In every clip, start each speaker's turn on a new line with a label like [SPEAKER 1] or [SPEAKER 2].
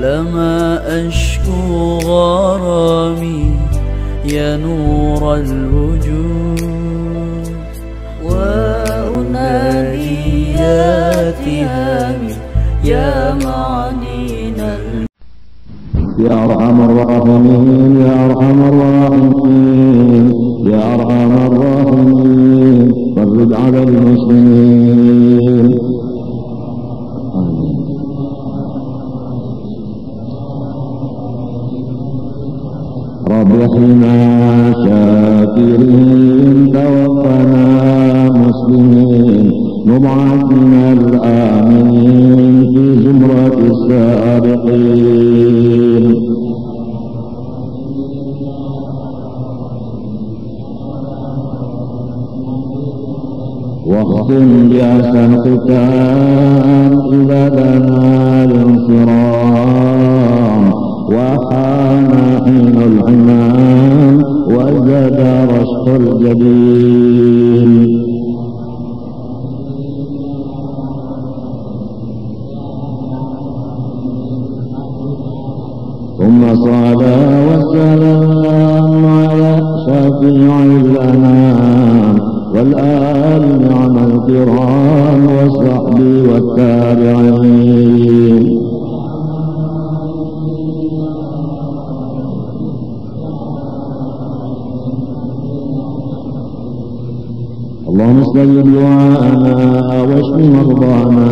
[SPEAKER 1] لما أشكو غرامي يا نور الوجود وأنادي يا تهامي يا معدن
[SPEAKER 2] يا أرحم الراحمين يا أرحم الراحمين يا أرحم الراحمين فرج على المسلمين. رب احينا شاكرين توفنا مسلمين نبعث من الآمنين في زمرة السابقين. واختم بأحسن ختام إذا لنا الانصرام وحان حين الحمام وزاد رشق الجبين. ثم صلاة والسلام على شفيع الأنام والآل نعم الكرام والصحب والتابعين. اللهم استجب دعاءنا واشف مرضانا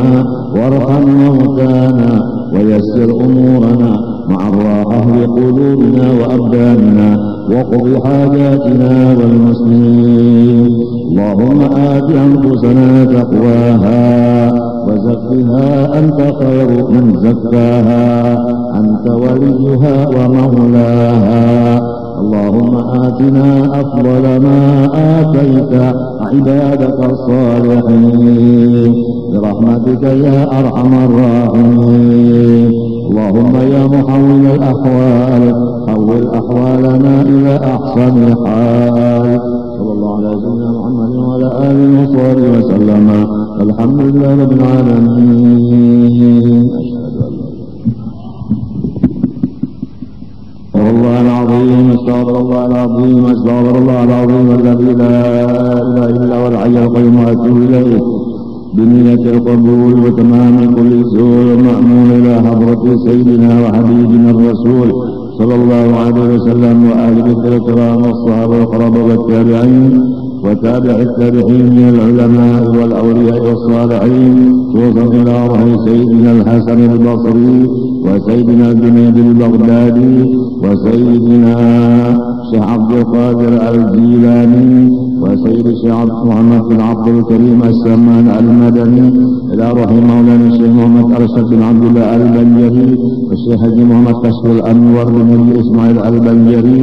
[SPEAKER 2] وارحم موتانا ويسر أمورنا مع الراحة لقلوبنا وأبداننا وقض حاجاتنا والمسلمين. اللهم آت أنفسنا تقواها وزكها أنت خير من زكاها أنت وليها ومولاها. اللهم آتنا أفضل ما آتيت عبادك الصالحين برحمتك يا أرحم الراحمين. اللهم يا محول الأحوال حول أحوالنا إلى أحسن حال. صلى الله على سيدنا محمد وعلى آله وصحبه وسلم. الحمد لله رب العالمين. أستغفر الله العظيم أستغفر الله العظيم أستغفر الله العظيم الذي لا إله إلا هو الحي القيوم وأتوب إليه بنية القبول وتمام كل سوء مأمون إلى حضرة سيدنا وحبيبنا الرسول صلى الله عليه وسلم وآل بيته الكرام والصحابة والقرابة والتابعين وتابع التابعين من العلماء والأولياء والصالحين خصوصا إلى روح سيدنا الحسن البصري وسيدنا الجنيد البغدادي وسيدنا شيخ عبد القادر الجيلاني وسيد الشيخ محمد بن عبد الكريم السمان المدني إلى روح مولانا الشيخ محمد أرشد بن عبد الله البنجري والشيخ حجي محمد كشف الأنور بن إسماعيل البنجري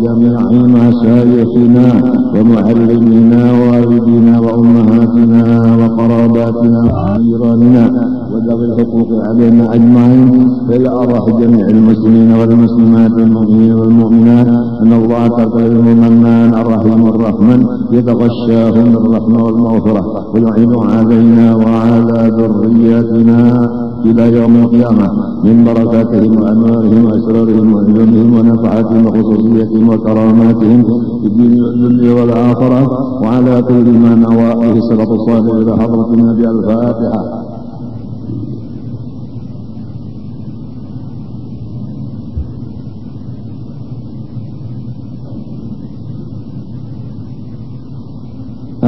[SPEAKER 2] جميع مشايخنا ومعلمينا ووالدينا وأمهاتنا وقراباتنا وجيراننا وذوي الحقوق علينا أجمعين إلى أرواح جميع المسلمين والمسلمات والمؤمنين والمؤمنات أن الله تعالى المنان الرحيم الرحمن يتغشاهم بالرحمة والمغفرة ويعين علينا وعلى ذرياتنا إلى يوم القيامة من بركاتهم وأنوارهم وأسرارهم وعلومهم ونفعاتهم وخصوصيتهم وكراماتهم في الدين والدنيا والآخرة وعلى كل ما نوائه الصلاة الصالحة إلى حضرتنا بالفاتحة.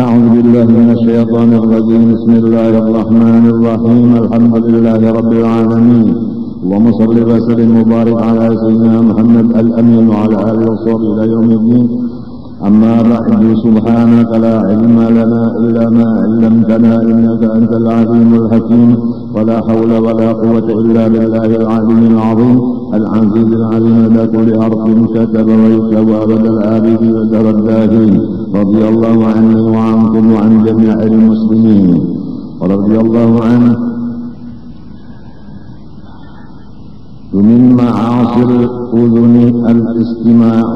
[SPEAKER 2] أعوذ بالله من الشيطان الرجيم. بسم الله الرحمن الرحيم. الحمد لله رب العالمين. اللهم صل وسلم وبارك على سيدنا محمد الأمين وعلى آله وصحبه إلى يوم الدين. أما بعد سبحانك لا علم لنا إلا ما علمتنا إنك أنت العليم الحكيم ولا حول ولا قوة إلا بالله العلي العظيم العزيز العليم على كل حرف كتب ويكتب أبد الآبدين ودر الداهين. رضي الله عني وعنكم وعن جميع المسلمين. ورضي الله عنه من معاصر الأذن الاستماع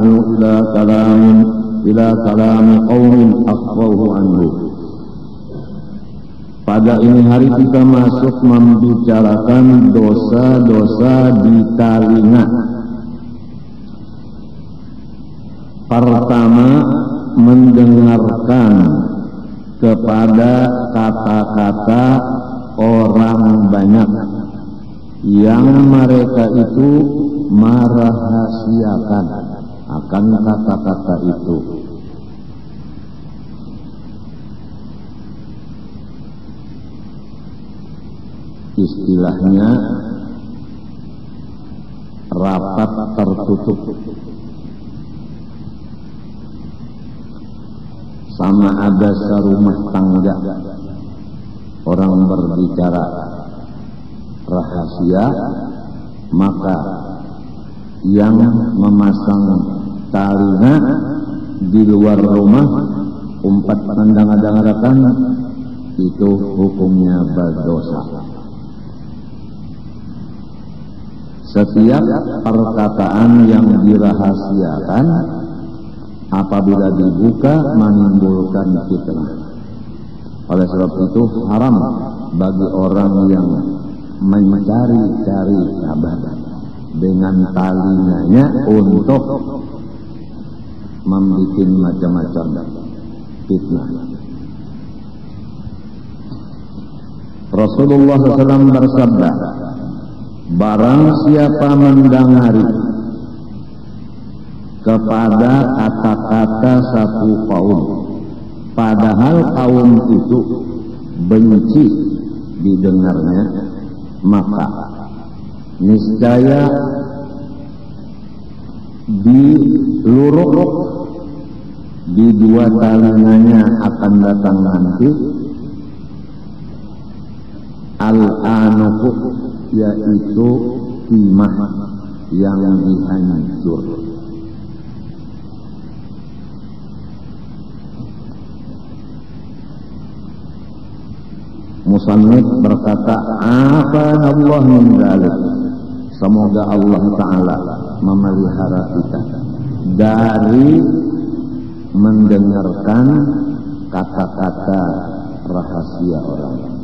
[SPEAKER 2] إلى كلام قوم أخفوه عنه. Pada ini hari kita masuk membicarakan dosa-dosa di telinga. Pertama, mendengarkan kepada kata-kata orang banyak yang mereka itu merahasiakan akan kata-kata itu. Istilahnya rapat tertutup, sama ada serumah tangga orang berbicara rahasia, maka yang memasang telinga di luar rumah umpat mendengar-dengarkan itu hukumnya berdosa. Setiap perkataan yang dirahasiakan apabila dibuka menimbulkan fitnah. Oleh sebab itu haram bagi orang yang mencari-cari kabar dengan talinganya untuk membuat macam-macam fitnah. Rasulullah SAW bersabda, barang siapa mendengari kepada kata-kata satu kaum, padahal kaum itu benci didengarnya, maka niscaya diluruk di dua telinganya akan datang nanti al-anuku, yaitu timah yang dihancur. Musannif berkata, Allah min dzalik. Semoga Allah Ta'ala memelihara kita dari mendengarkan kata-kata rahasia orang.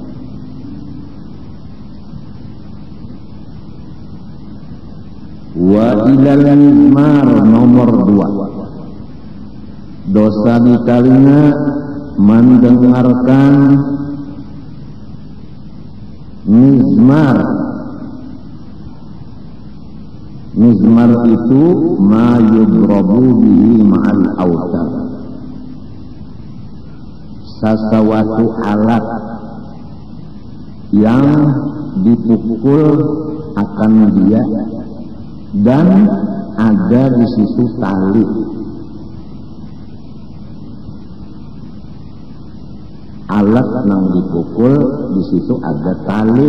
[SPEAKER 2] Wa ilal mizmar, nomor 2, dosa di telinga mendengarkan mizmar. Mizmar itu ma yudrabu bihi ma'al autar, sesuatu alat yang dipukul akan dia dan ada di situ tali. Alat yang dipukul di situ ada tali,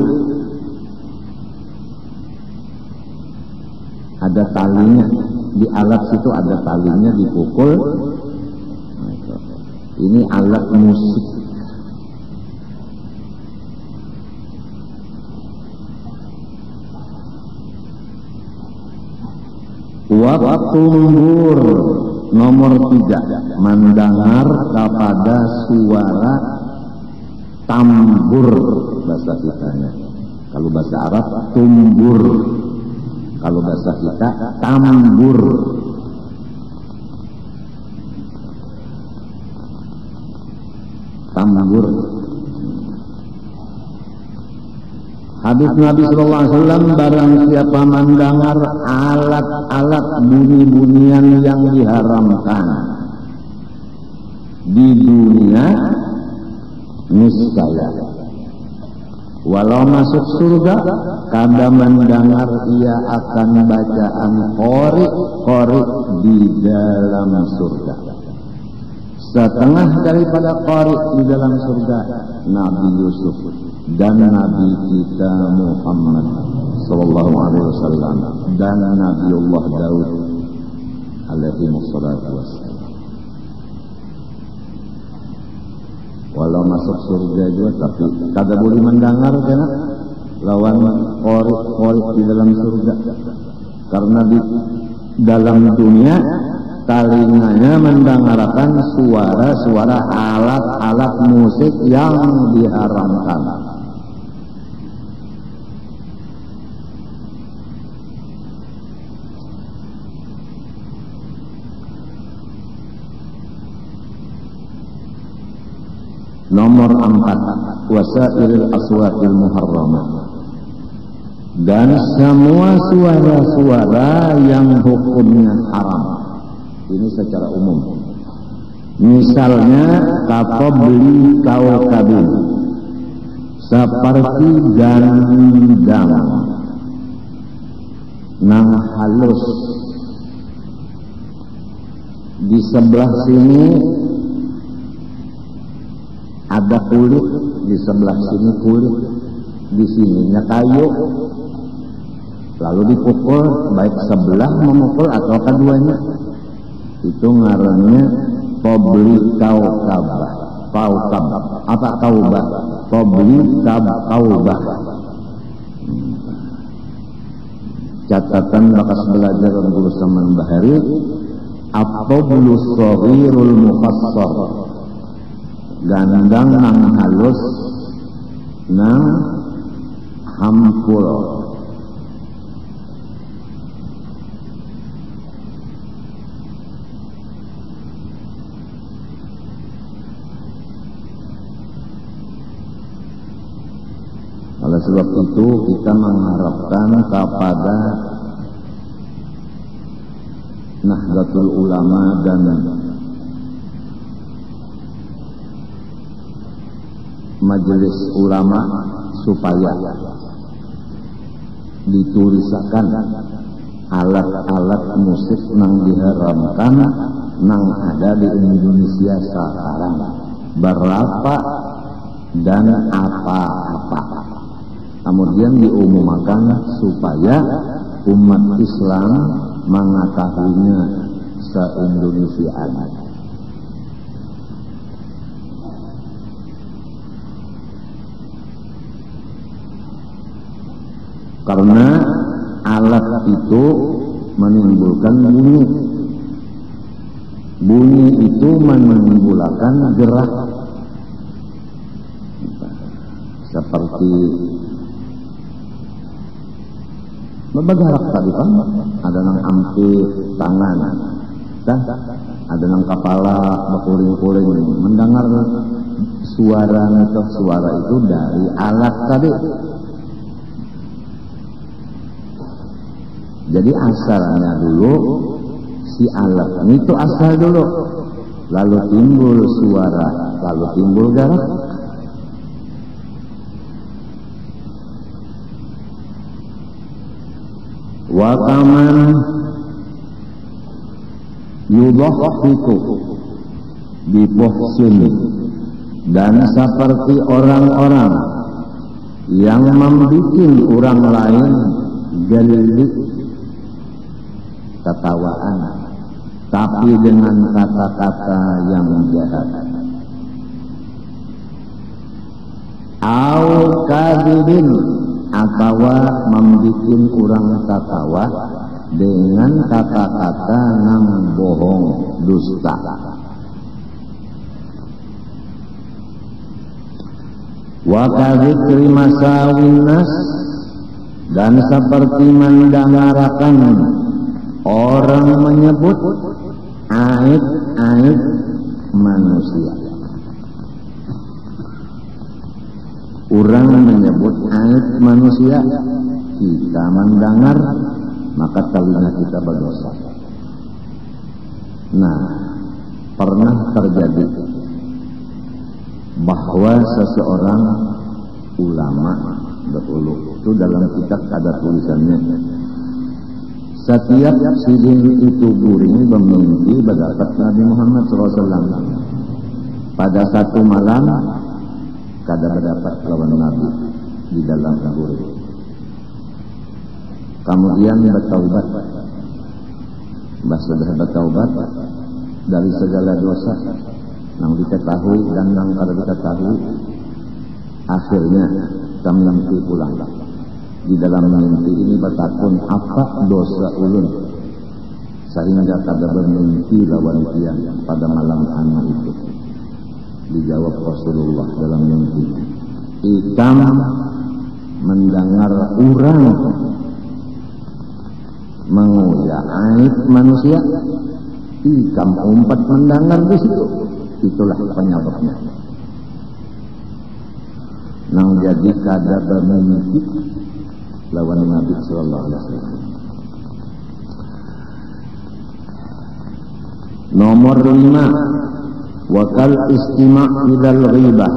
[SPEAKER 2] ada talinya di alat situ, ada talinya dipukul. Ini alat musik. Waktumbur, nomor 3, mendengar kepada suara tambur, bahasa kitanya. Kalau bahasa Arab tumbur, kalau bahasa kita tambur. Tambur. Hadis Nabi SAW, barang siapa mendengar alat-alat bunyi-bunyian yang diharamkan di dunia, niscaya walau masuk surga, kadang mendengar ia akan bacaan qori di dalam surga. Setengah daripada qari di dalam surga Nabi Yusuf dan Nabi kita Muhammad sallallahu alaihi wasallam dan Nabiullah Daud alaihi wassalatu wassalam. Walau masuk surga juga tapi kagak boleh mendengar kena lawan qari di dalam surga, karena di dalam dunia telinganya mendengarkan suara-suara alat-alat musik yang diharamkan. Nomor 4, wasairil aswatil muharramah, dan semua suara-suara yang hukumnya haram. Ini secara umum. Misalnya kapobli kaukabin, seperti gandang nang halus. Di sebelah sini ada kulit, di sebelah sini kulit, di sininya kayu, lalu dipukul, baik sebelah memukul atau keduanya. Itu ngarannya pobli kaukabah, apa kaubah, pobli kaubah. Catatan bakas belajar guru Saman Bahari, at-toblu shaghirul mukhassar, gandang nang halus nang hampul. Oleh sebab itu kita mengharapkan kepada Nahdlatul Ulama dan Majelis Ulama supaya ditulisakan alat-alat musik nang diharamkan nang ada di Indonesia sekarang berapa dan apa-apa. Kemudian diumumkan supaya umat Islam mengetahuinya se-Indonesiaan. Karena alat itu menimbulkan bunyi. Bunyi itu menimbulkan gerak. Seperti bergerak tadi kan, ada nang ampi tangan, ada nang kepala berkuring-kuring, mendengar suara itu dari alat tadi. Jadi asalnya dulu si alat itu asal dulu, lalu timbul suara, lalu timbul gerak. Wa kaman yudhahhiku bipuhsin, dan seperti orang-orang yang membuat orang lain geli ketawaan, tapi dengan kata-kata yang jahat. Au kadibin, atau membuat orang tertawa dengan kata-kata nang bohong, dusta. Wa kadzikri masawin nas, dan seperti mendengarkan orang menyebut aib-aib manusia. Orang menyebut aib manusia, kita mendengar, maka telinga kita berdosa. Nah, pernah terjadi bahwa seseorang ulama dahulu, itu dalam kitab ada tulisannya, setiap sidin itu guring bermimpi berdapat Nabi Muhammad SAW. Pada satu malam kada berdapat lawan Nabi di dalam guring. Kemudian bertaubat, sudah bertaubat dari segala dosa yang diketahui dan yang kada diketahui. Akhirnya kami mimpi pulang. Di dalam mimpi ini bertakun, apa dosa ulun sehingga kada bermimpi lawan dia pada malam anu itu. Dijawab Rasulullah dalam mimpi, ikam mendengar orang menguyak aib manusia, ikam umpat mendengar di situ. Itulah penyebabnya. Nang jadi kada bermimpi lawan Nabi sallallahu alaihi wasallam. Nomor 5, wakal istima' ilal ghibah,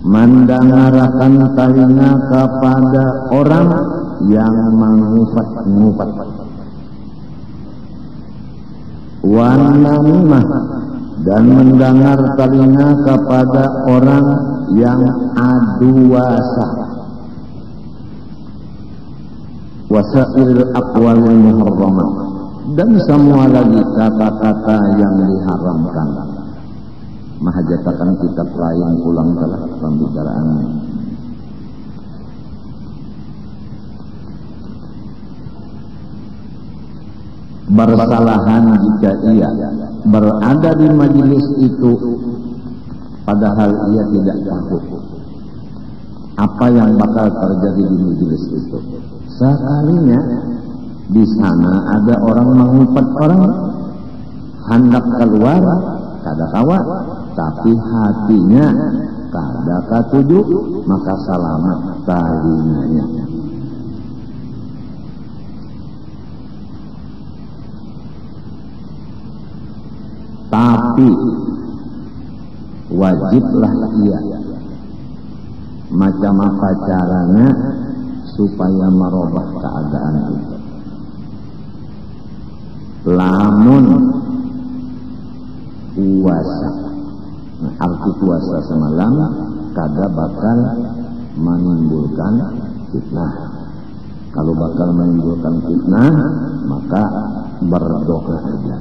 [SPEAKER 2] mendengarkan telinga kepada orang yang mengufat-ngufat. Wan namimah, dan mendengar telinga kepada orang yang aduwasa. Wasail aqwalil muharramah, dan semua lagi kata-kata yang diharamkan. Mahajatakan kitab lain pulang telah pembicaraannya. Bersalahan jika ia berada di majelis itu padahal ia tidak tahu apa yang bakal terjadi di majelis itu. Sekalinya di sana ada orang mengumpat orang hendak keluar kada kawa, tapi hatinya kada katuju, maka selamat talinganya. Tapi wajiblah ia macam apa caranya supaya merubah keadaan itu. Lamun puasa, nah, arti puasa semalam kada bakal menimbulkan fitnah. Kalau bakal menimbulkan fitnah, maka berdoa saja.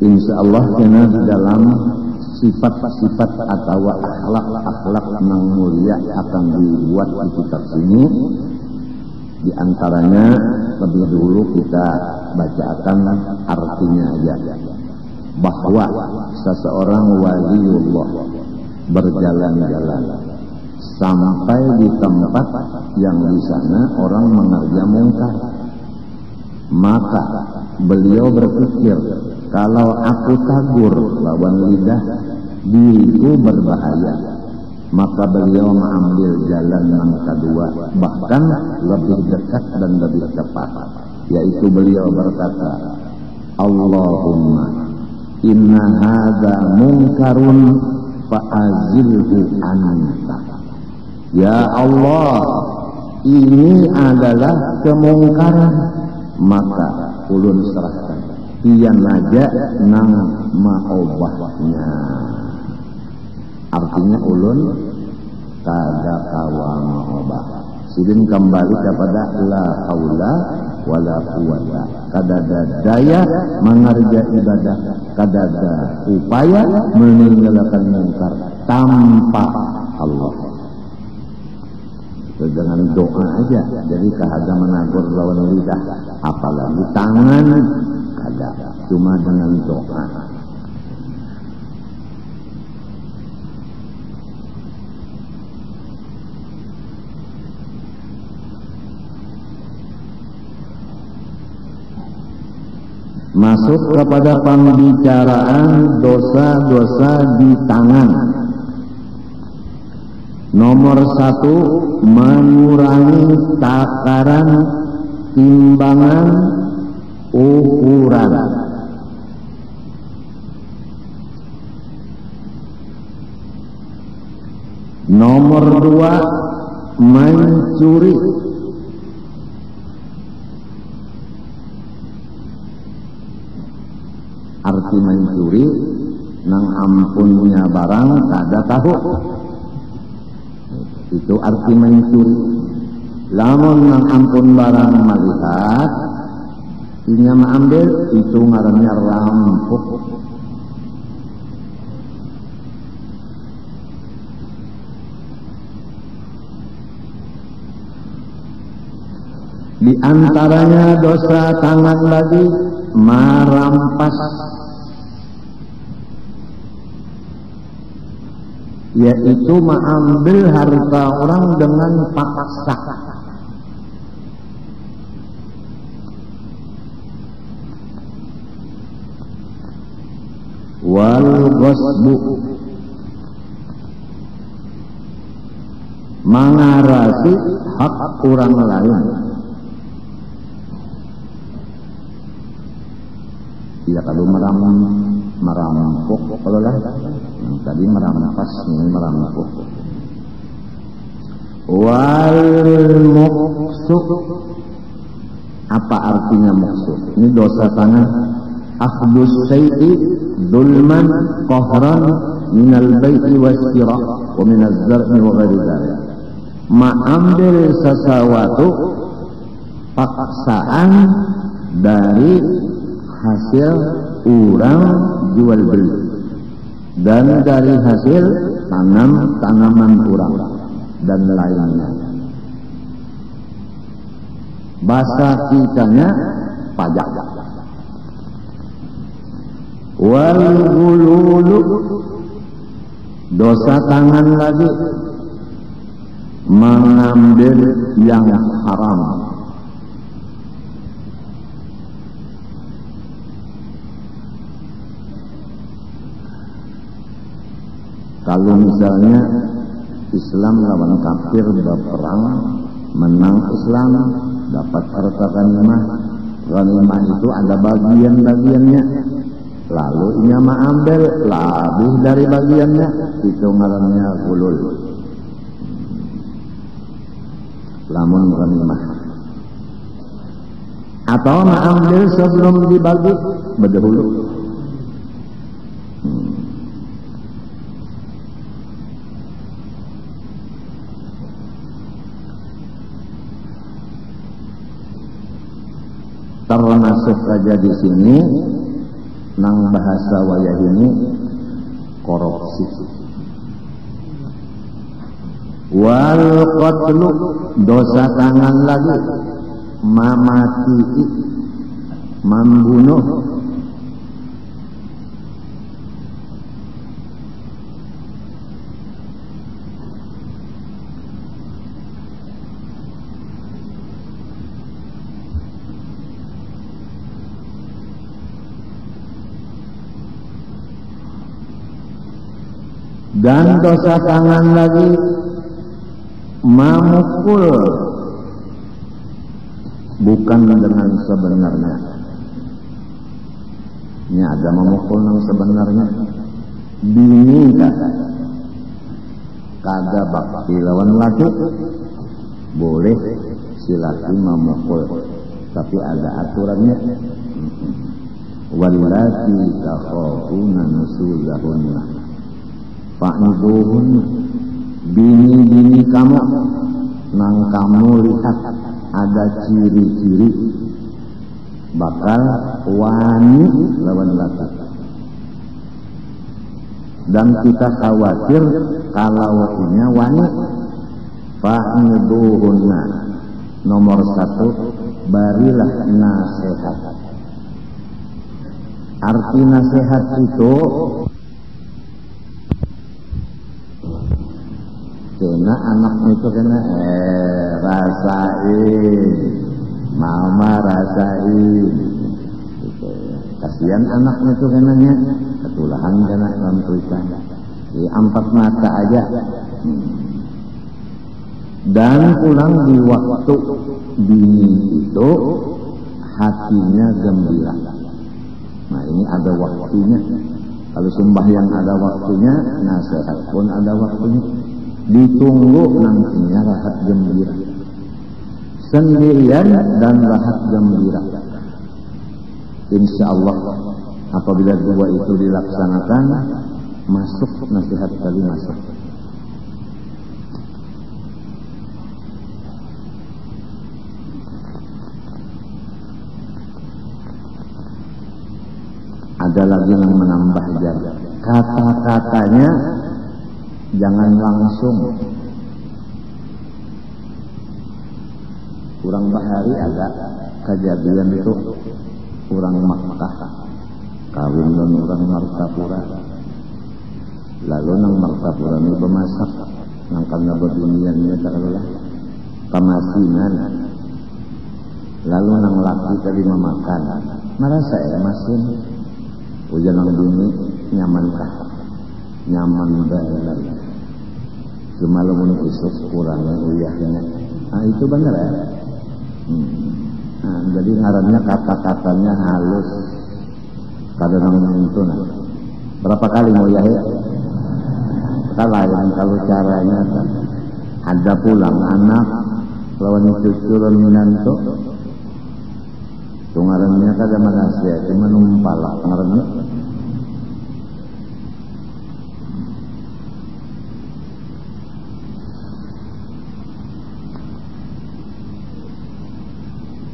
[SPEAKER 2] Insya Allah karena dalam sifat-sifat atau akhlak yang mulia akan dibuat di kitab ini. Di antaranya lebih dulu kita bacakan artinya aja, bahwa seseorang waliullah berjalan-jalan sampai di tempat yang di sana orang mengerja mungkar, maka beliau berpikir, kalau aku tagur lawan lidah diriku berbahaya, maka beliau mengambil jalan yang kedua, bahkan lebih dekat dan lebih cepat, yaitu beliau berkata, Allahumma inna hadza munkarun fa'azilhu anta. Ya Allah, ini adalah kemungkaran, maka ulun serahkan pian aja nang maobahnya. Artinya ulun kada kawa maobah. Sidin kembali kepada la haula wala quwata. Kada ada daya mengerja ibadah, kada ada upaya meninggalkan mungkar tanpa Allah. Dengan doa aja. Jadi kahada menagur lawan lidah, apalagi tangan kada, cuma dengan doa. Masuk kepada pembicaraan dosa-dosa di tangan. Nomor 1, mengurangi takaran timbangan ukuran. Nomor 2, mencuri. Arti mencuri nang ampunnya barang kada tahu. Itu arti mencuri. Lamun nang ampun barang melihat, inya mengambil, itu ngarannya rampok. Di antaranya dosa tangan lagi merampas, yaitu mengambil harta orang dengan paksa. Wal ghasbu, mengarasi hak orang lain. Ya kalau merampok, kalau lah tadi merampas, ini merampok. Wal muqsuk, apa artinya muqsuk? Ini dosa tangan. Akhdus syai'i zulman qahran minal bai'i wasyira wa minaz zar'i wa ghairi dzalik. Mengambil sesuatu paksaan dari hasil orang jual beli dan dari hasil tanaman orang dan lainnya. Bahasa kitanya pajak. Wal ghululu, dosa tangan lagi mengambil yang haram. Kalau misalnya Islam lawan kafir berperang, menang Islam, dapat harta ghanimah. Ghanimah itu ada bagian-bagiannya. Lalu ia mengambil lebih dari bagiannya, itu ngarannya gulul. Lamun ghanimah. Atau mengambil sebelum dibagi berdahulu. Termasuk saja di sini nang bahasa wayah ini korupsi. Wal qatlu, dosa tangan lagi mamati, membunuh. Dan dosa tangan lagi memukul bukan dengan sebenarnya. Ini ada memukul yang sebenarnya. Bini kagak bakti lawan laki, boleh si laki memukul, tapi ada aturannya. Wallati takhafuna nusuzahunna fa'idhuhun, bini-bini kamu nang kamu lihat ada ciri-ciri bakal wani lawan laki, dan kita khawatir kalau punya wani. Fa'idhuhunna, nomor 1, barilah nasihat. Arti nasihat itu kena anaknya itu kena rasain, mama rasain gitu. Kasihan anaknya itu kenanya ketulahan kena dalam tulisan di 4 mata aja. Dan pulang di waktu bini itu hatinya gembira. Nah ini ada waktunya. Kalau sembahyang ada waktunya, nasihat pun ada waktunya. Ditunggu nantinya rahat gembira, sendirian dan rahat gembira. Insya Allah apabila dua itu dilaksanakan, masuk nasihat tadi masuk. Ada lagi yang menambah jarak. Kata-katanya jangan langsung. kurang bahari agak kejadian itu kurang Makkah kawin dengan orang Martapura. Lalu nang Martapura ini bemasak nang karena berduniannya taruhlah pemasinan. Lalu nang laki tadi memakan merasa masin hujan nang bumi nyamankah nyaman banget semalam isuk kurangnya uyahnya. Nah itu benar ya. Nah, jadi ngarannya kata-katanya halus kadang menyentuh. Nah, berapa kali mau ya? Lain kalau caranya kan ada pulang anak lawan cucu lawan minanto tungarannya kada manasya cuma numpalak ngarannya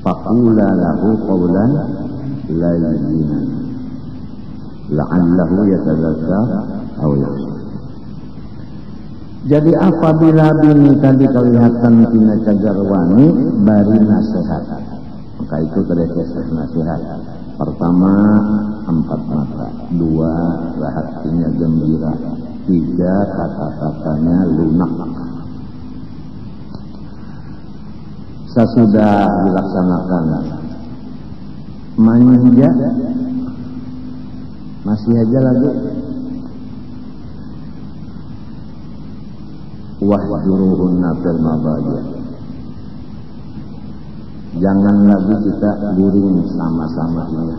[SPEAKER 2] faqula lahu qawlan layyinan la'allahu yatadzakkar aw yakhsha. Jadi apabila bini tadi kelihatan tina cagarwani bari nasihat, maka itu terkesah nasihat. Pertama 4 mata, 2 hatinya gembira, 3 kata-katanya lunak. Sesudah dilaksanakan manja masih aja lagi wahjuruhunna fil madaji. Jangan lagi kita guring sama-sama ini.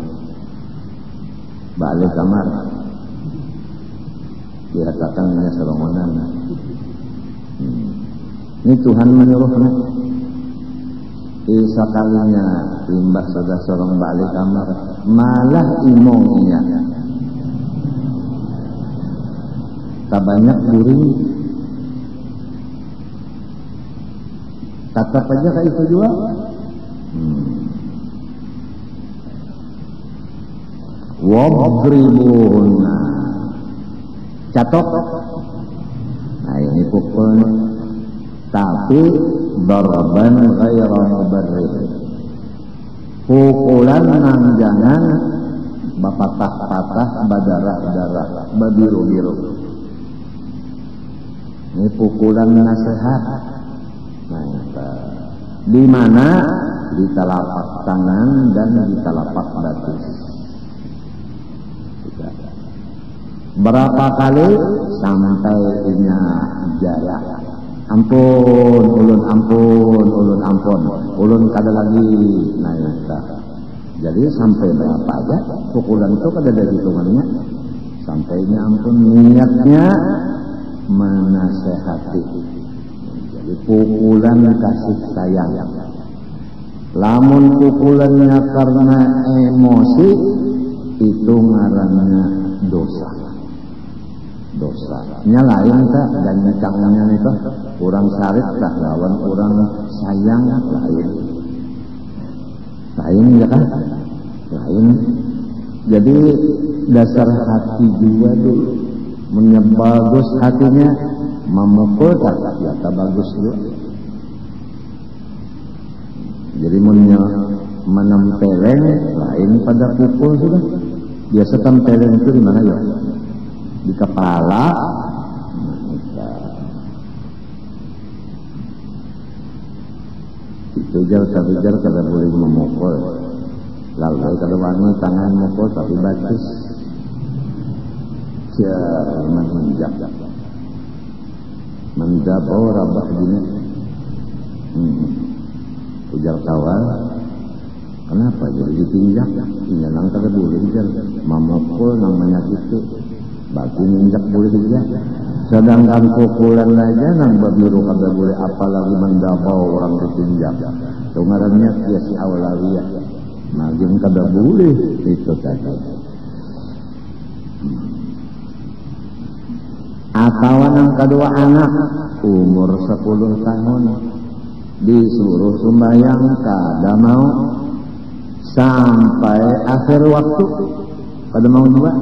[SPEAKER 2] Balik kamar. Dikatakan ini serongonan. Ini Tuhan menyuruhnya. Sekalinya limbah sudah sorong balik kamar, malah imongnya. Tak banyak guring. Tatap aja kayak itu juga. Wadribuhunna. Catok. Nah ini pukulnya. Tapi darban ghaira mubarrih. Pukulan nang jangan bapatah-patah badarah-darah babiru-biru. Ini pukulan nasihat. Nah, di mana di telapak tangan dan di telapak batis. Berapa kali sampai inya jarak. Ampun, ulun ampun, ulun ampun, ulun kada lagi. Nah, jadi sampai berapa aja pukulan itu kada ada hitungannya. Sampainya ampun, niatnya menasehati. Jadi pukulan kasih sayang. Lamun pukulannya karena emosi itu ngarannya dosa. Dosanya lain tak dan nyekangnya itu kurang syarif tak lawan kurang sayang lain ya kan lain. Jadi dasar hati juga dulu menyebagus hatinya memukul tak ya tak bagus dulu. Jadi menempeleng lain pada pukul sudah. Biasa tempeleng itu di mana ya? Di kepala. Itu jar kada boleh memukul. Lalu kada wani tangan mukul tapi batis. Jangan menjab rabah gini. Ujar kawan, kenapa jadi ditinjak? Nang kada boleh jar memukul nang menyakiti. Bagi ninjak boleh juga. Sedangkan pukulan aja nang babiru kada boleh, apalagi mendabau orang ditinjak. Tungarannya kiasi awalawiyah. Maging kada boleh itu tadi. Atau yang kedua anak umur 10 tahun disuruh sembahyang kada mau sampai akhir waktu kada mau juga.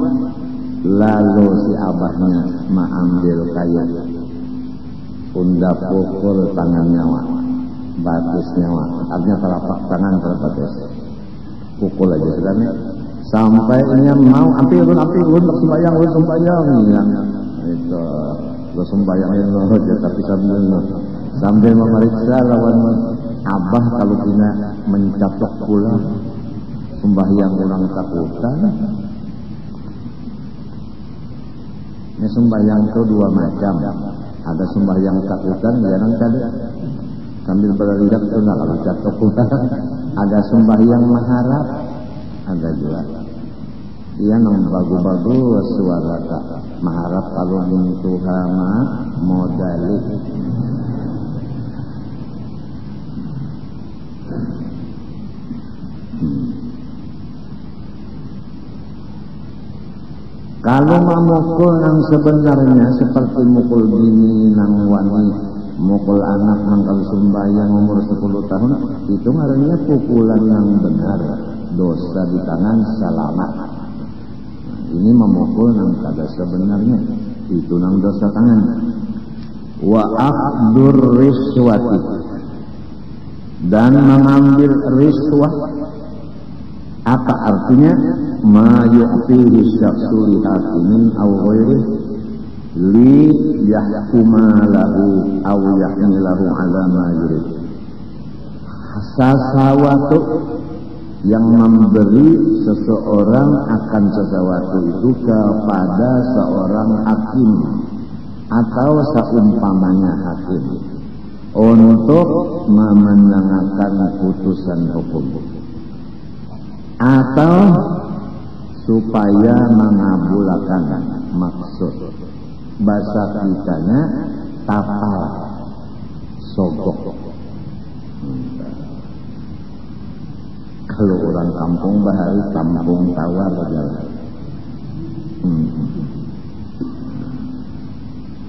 [SPEAKER 2] Lalu si abahnya mengambil kayu undap pukul tangan nyawa batisnya artinya telapak tangan terbatas, pukul aja sebenarnya sampainya mau api ulun sembahyang ya itu lo sembahyangin lo aja tapi sambil memeriksa lawan abah kalau tidak mencaplok pula sembahyang orang takutan. Ini sembahyang itu dua macam, ada sembahyang takutan jarang kada sambil berlidak itu nggak kalau catok pula, ada sembahyang maharap ada juga. Iya nang bagus-bagus suara tak maharap kalau mintu hama modalik. Kalau memukul yang sebenarnya seperti mukul bini nang wani, mukul anak nang kalau sembahyang umur 10 tahun, itu ngarannya pukulan yang benar, dosa di tangan selamat. Ini memukul nang kada sebenarnya, itu nang dosa tangan. Wa akdur riswati, dan mengambil riswah. Apa artinya? Ma yu'tihi syakhsu li hakimin aw ghairih li yahkuma lahu aw yahmilahu ala ma yurid. Sesuatu yang memberi seseorang akan sesuatu itu kepada seorang hakim atau seumpamanya hakim untuk memenangkan putusan hukum atau supaya mengabulkan maksud. Bahasa kitanya tapal sogok. Kalau orang kampung bahari kampung tawar aja.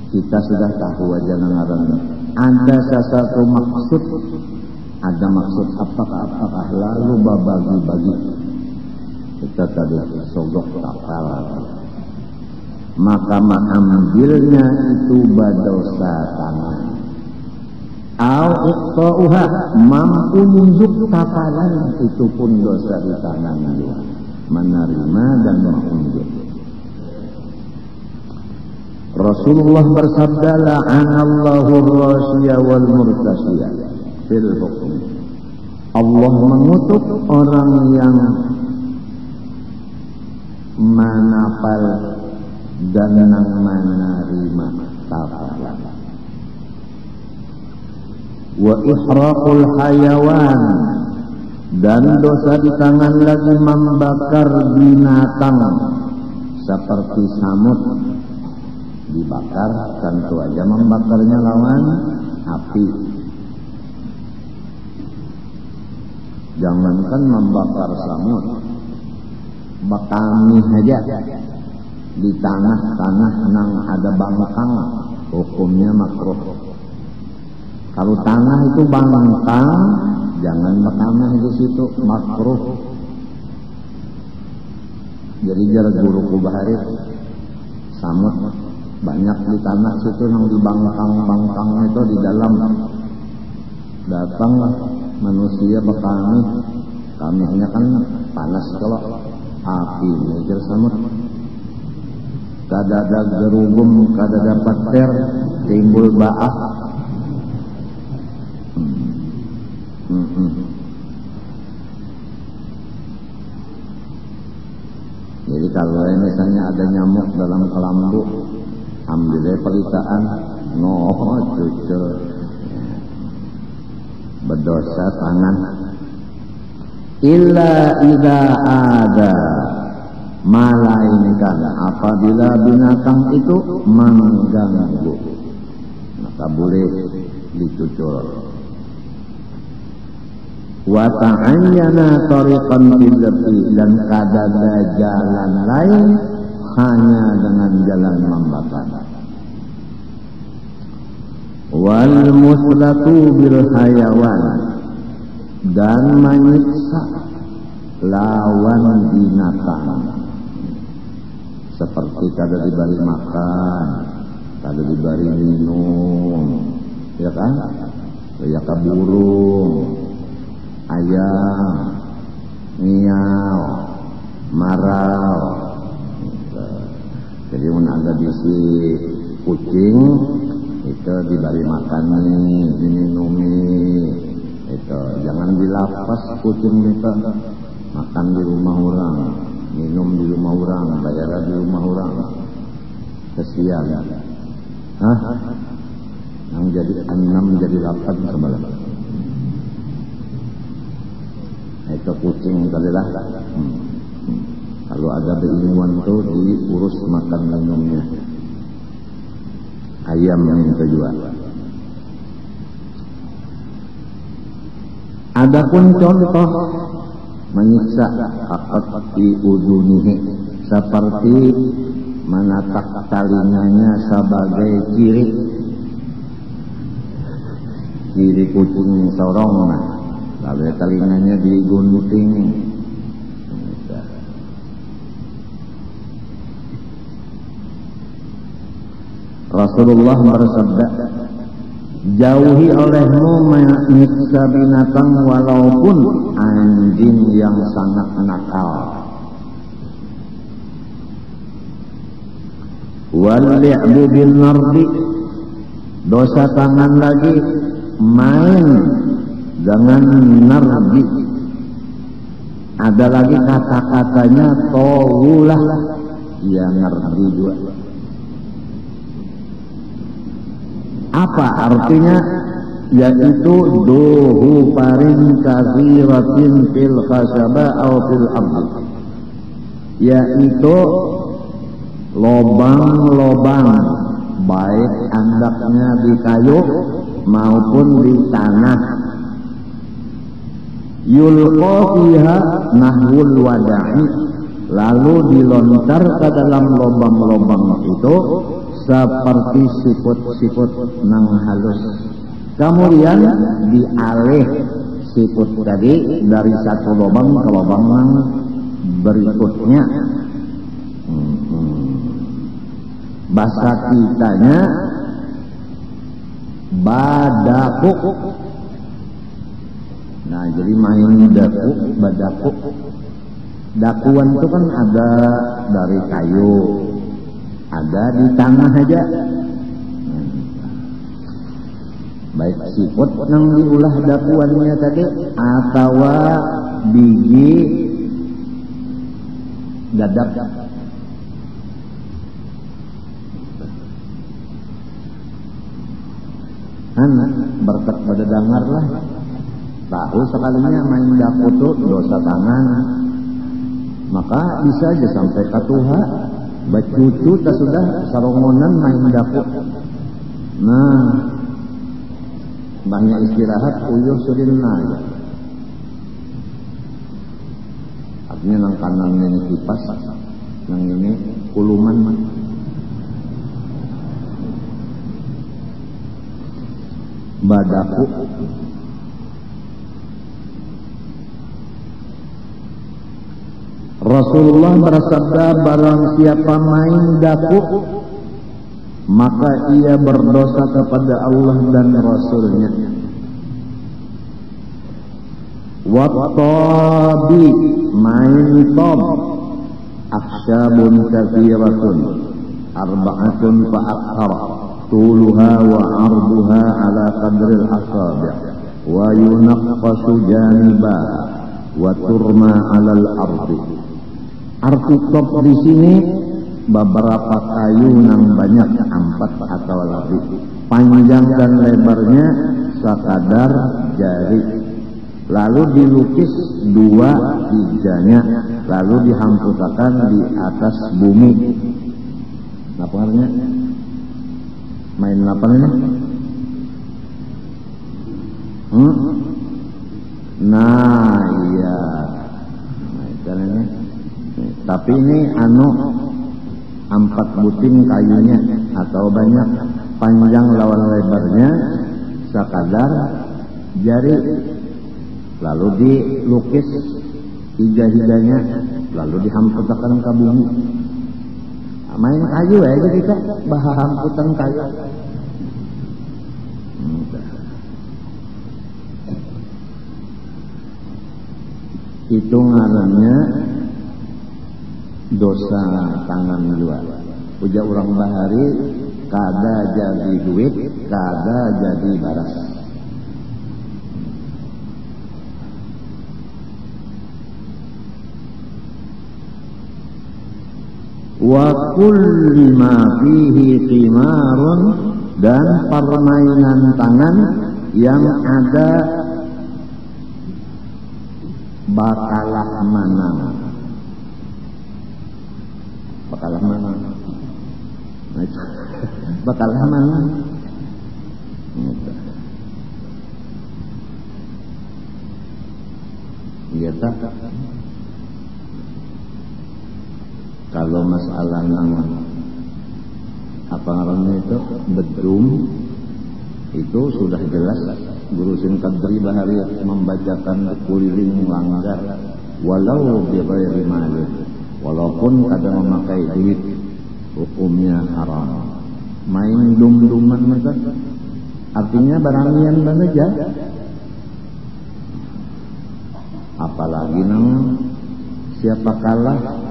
[SPEAKER 2] Kita sudah tahu aja ngaran. Ada sesuatu maksud, ada maksud apakah lalu babagi-bagi. Kita tadi sogok tapal, maka mengambilnya itu berdosa tangan. Al-iqta'uha, mampu nunjuk tapalan, itu pun dosa di tangan juga. Menerima dan menunjuk. Rasulullah bersabda, la'anallahu ar-rashiya wal murtashiya fil hukum. Allah mengutuk orang yang manapal dan menerima tapalan. Wa ihraqul hayawan, dan dosa di tangan lagi membakar binatang seperti samut dibakar, tentu aja membakarnya lawan api. Jangankan membakar samut, bakami aja di tanah nang ada bangkang, hukumnya makruh. Kalau tanah itu bangkang, jangan bakami di situ, makruh. Jadi jarak guru kubahari samut banyak di tanah situ nang di bangkang itu di dalam. Datang manusia bakami, kaminya kan panas kalau api ngejar samut. Kada ada gerugum, kada dapat ter, timbul baak. Jadi kalau misalnya ada nyamuk dalam kelambu, ambilnya pelitaan, cucu berdosa tangan. Illa idza ada, melainkan apabila binatang itu mengganggu, maka boleh dicucur. Wa ta'ayyana tariqan billati, dan kadada jalan lain hanya dengan jalan membakar. Wal muslatu bil hayawan, dan menyiksa lawan binatang seperti kada diberi makan, kada diberi minum, ya kan? ya ka burung, ayam, ngiau, marau. Jadi mun ada bisi kucing itu diberi makani, diminumi, itu jangan dilapas kucing itu, makan di rumah orang, minum di rumah orang, bayar di rumah orang, kesian. Hah? Yang jadi 6 jadi 8 sebelah. Itu kucing tadi lah. Kalau ada beilmuan itu diurus makan minumnya. Ayam yang kedua. Adapun contoh menyiksa hakat di udunihi seperti menatak talinganya sebagai kiri kucing sorong, lalu talinganya digunting. Rasulullah bersabda, jauhi olehmu menyiksa binatang walaupun anjing yang sangat nakal. Wal-li'bu bin nardi, dosa tangan lagi main dengan nardi. Ada lagi kata-katanya tawulah, ya nardi juga. Apa artinya? Yaitu duhu parin kathiratin fil khasaba au fil abdi, yaitu lobang-lobang baik andaknya di kayu maupun di tanah. Yulqa fiha nahwul wada'i, lalu dilontar ke dalam lobang-lobang itu seperti siput-siput nang halus. Kemudian dialih siput tadi dari satu lubang ke lubang yang berikutnya. Bahasa kitanya badaku. Nah, jadi main daku, badaku. Dakuan itu kan ada dari kayu, ada di tanah aja. Baik siput yang diulah dakuannya tadi atau biji dadap. Berkat pada dengar lah, tahu sekalinya main daku tuh dosa tangan, maka bisa aja sampai ke Tuhan. Bacucu tak sudah sarongonan main daku. Nah, banyak istirahat uyuh sudirna aja. Artinya nang kanan ini kipas, nang ini kuluman. Badaku. Rasulullah bersabda, barang siapa main daku maka ia berdosa kepada Allah dan Rasulnya. Wattabi, main tob, akhsyabun kathiratun, arba'atun fa'akhar, tuluha wa arduha ala qadril asabi' wa yunaqqasu janibaha wa turma alal ardi. Arti top di sini beberapa kayu yang banyak 4 atau lebih, panjang dan lebarnya sekadar jari, lalu dilukis 2 hijanya, lalu dihampuskan di atas bumi. Apa artinya? Main apa ini? Nah, iya. Nah, ini. Tapi ini 4 buting kayunya atau banyak, panjang lawan lebarnya sekadar jari, lalu dilukis hija-hijanya, lalu dihampuskan ke bumi. Main kayu aja kita, bahas hamputan kayu. itu ngarannya dosa tangan dua. Ujar orang bahari, kada jadi duit, kada jadi baras. Wa kulli ma fihi qimarun, dan permainan tangan yang ada bakalah menang. Bakalah menang. Bakalah menang. Iya tak? Kalau masalah nang apa namanya itu bedum, itu sudah jelas Guru Singkadri Bahari membacakan keliling langgar walau bighairi mali, walaupun kadang memakai duit, hukumnya haram. Main dum-duman maka artinya barangian saja. Apalagi nang siapa kalah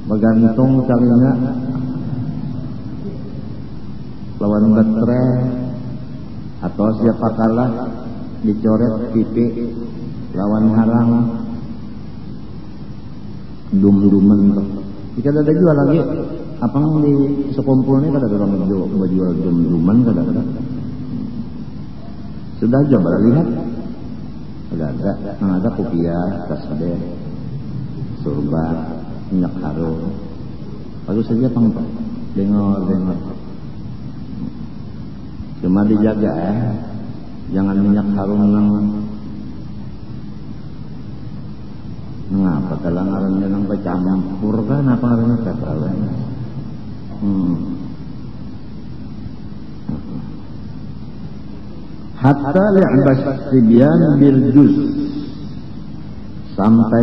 [SPEAKER 2] bergantung carinya lawan batre, atau siapa kalah dicoret pipi lawan harang dum-duman. Jika ada jual lagi apa di sekumpul ini kada ada orang jual dum-duman kada. Sudah coba lihat, ada kopiah, tasbih, surba, minyak harum, bagus saja pangkat, dengar. Cuma dijaga jangan minyak harum nang ngapa kalau ngarannya nang campur kan apa ngarannya kata hatta li'bas sibyan bil juz, sampai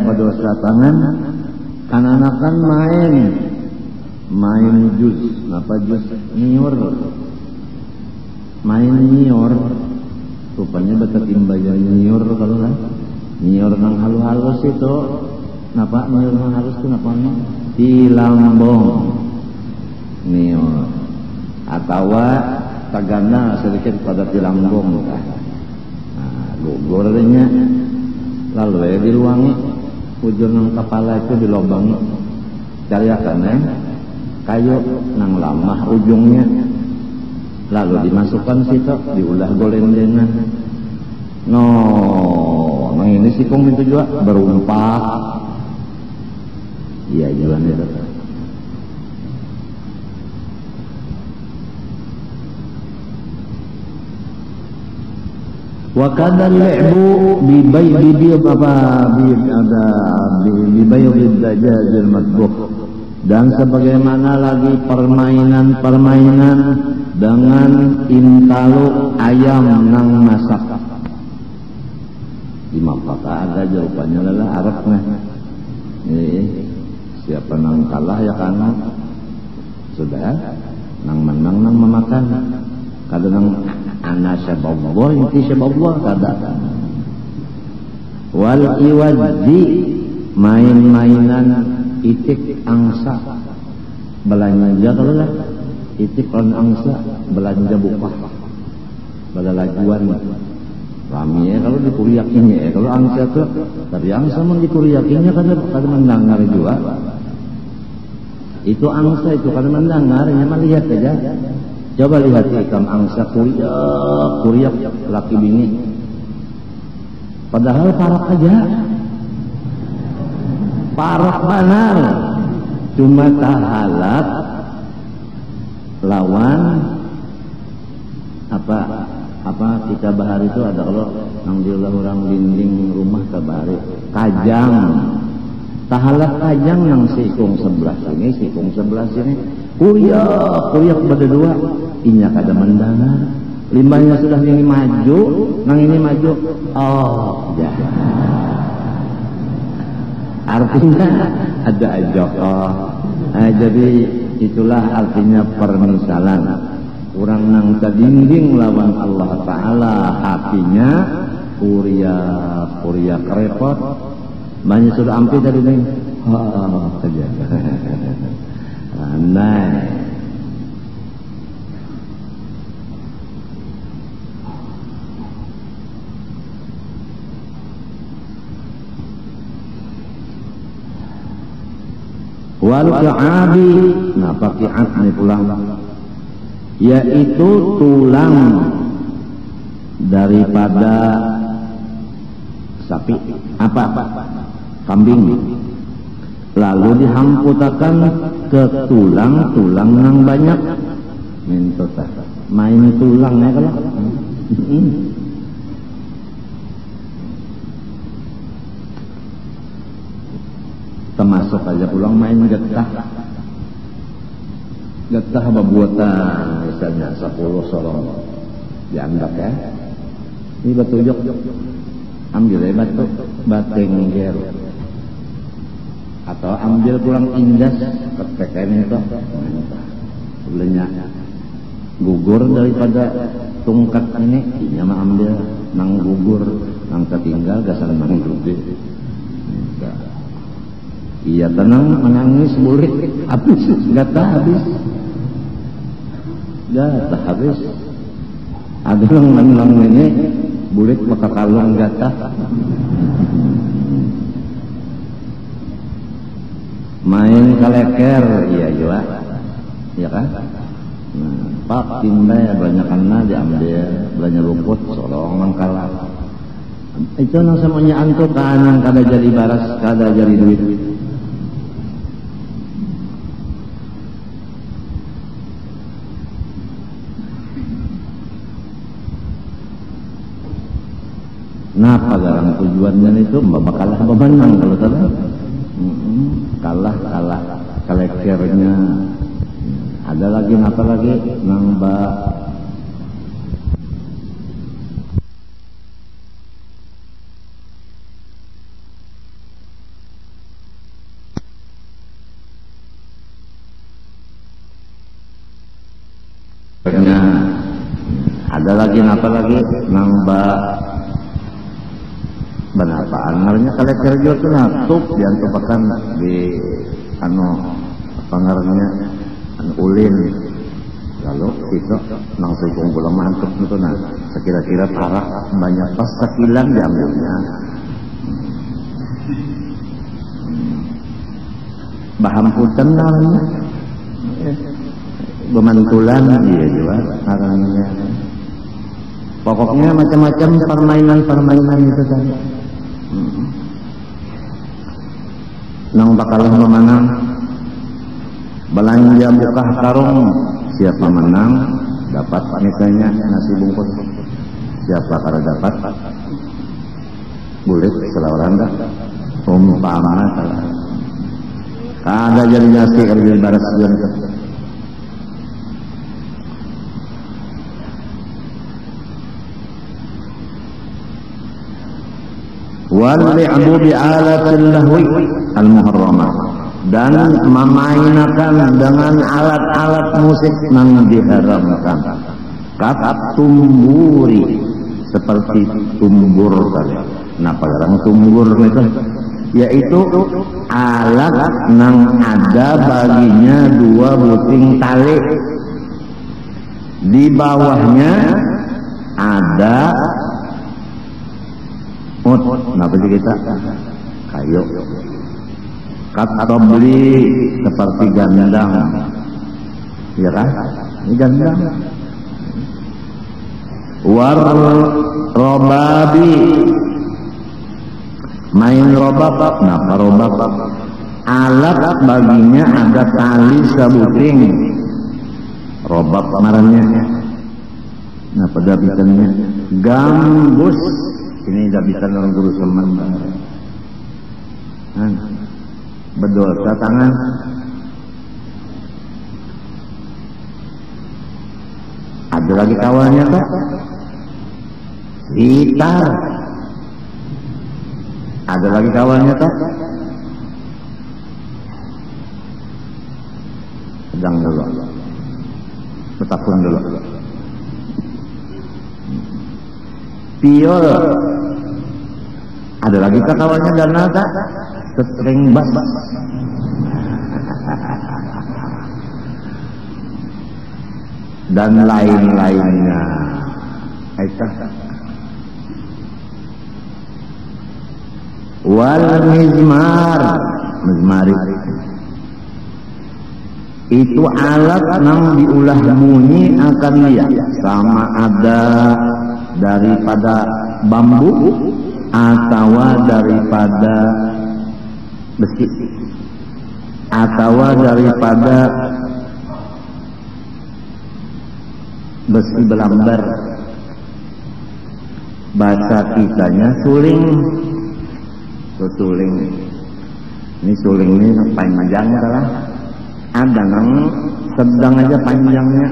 [SPEAKER 2] berdosa tangan kanak-kanak main juz. Apa juz? Nior. Main nior, rupanya betul timbayan nior kalau lah. Nior nang halus itu, napa nior nang halus itu napa nih? Di lambung nior, atau tagana sedikit pada di lambung. Nah, gugurnya lalu diluangi, ujung nang kepala itu dilobangi, cariakan kayu nang lamah ujungnya. Lalu dimasukkan situ, diulah golendengan. Nang ini sikung itu juga berumpak. Iya jalan itu. Wa kana al-li'bu bi bay'i dajjal matbuh, dan sebagaimana lagi permainan dengan intalu ayam nang masak. Imam Fata ada jawabannya adalah Arabnya. Siapa nang kalah ya karena sudah nang menang nang memakan. Kadang nang ana syababullah inti syababullah kada. Wal iwadzi, main-mainan itik angsa belanja kalau lah. Itik on angsa belanja bupah balalajuan rami kalau dikuriakinya kalau angsa tuh dari angsa mau dikuriakinya kan mendengar juga itu angsa itu kan mendengarnya mah lihat aja, coba lihat ikan angsa kuriak laki bini padahal parak aja, parak benar, cuma tahalat lawan apa kita bahari itu ada kalau nang diulah orang dinding rumah ke bahari kajang, tahalat kajang yang sikung sebelah sini kuriak berdua inya kada mendengar limbahnya sudah ini maju nang ini maju oh ya artinya ada ajok jadi itulah artinya permisalan orang nang tadinding lawan Allah Ta'ala hatinya kuriak kuliah kerepot, banyak sudah ampi dari ini. Saja. Andai. Wal ka'abi, nah pakai ini pulang, yaitu tulang daripada sapi, apa? Kambing. Lalu dihamputakan ke tulang-tulang yang banyak. Mintota, main tulangnya kalau. Termasuk aja pulang main getah bebuatan misalnya 10 sorong dianggap ya ini batu jok ambil ya bateng gel atau ambil pulang indas ketekan itu sebenarnya gugur daripada tungkat ini mah ambil nang gugur nang ketinggal gasan nang gede. Iya tenang menangis bulit habis gata habis ada yang ini bulit maka kalung gata main kaleker iya juga ya kan pak timba banyak karena diambil banyak rumput sorongan kalah itu nang semuanya antuk kanang kada jadi baras kada jadi duit. Nah, pada tujuannya itu kalah menang kalau salah. Kalah kalekernya. Ada lagi apa lagi nambah ada lagi apa lagi nambah benapaan ngarannya kaleker juga tuh natup diantupakan di pangarnya ulin lalu itu nang sukung gula mantep itu nah sekira-kira parah banyak pas sekilan diambilnya bahamputan namanya bemantulan dia juga namanya pokoknya macam-macam permainan itu tadi nang bakalah memenang belanja buka karung siapa menang dapat misalnya nasi bungkus siapa kada dapat bulit selawaran dah umpama kada jadi nasi kada jadi baras sejuan itu wal-li'bu bi'alatil lahwi al-muharramah dan memainkan dengan alat-alat musik yang diharamkan kata tumburi seperti tumbur tadi. Nah, pada tumbur itu yaitu alat yang ada baginya dua buting tali di bawahnya ada kenapa sih kita kayu kata beli seperti gandang ya kan ini gandang war robabi main robab nah robab alat baginya ada tali sebuting robab marahnya nah pada bicaranya gambus ini tidak bisa orang guru semen berdosa tangan ada lagi kawannya Pak gitar ada lagi kawannya Pak sedang dulu bertakun dulu piol Ada lagi kakawanya dana tak setring bas. Dan lain-lainnya. Wal mizmar, mizmari itu alat yang diulah bunyi akan dia, sama ada daripada bambu atau daripada besi atau daripada besi belambar. Bahasa kitanya suling. Suling ini suling ini panjang salah. Ada nang sedang aja panjangnya.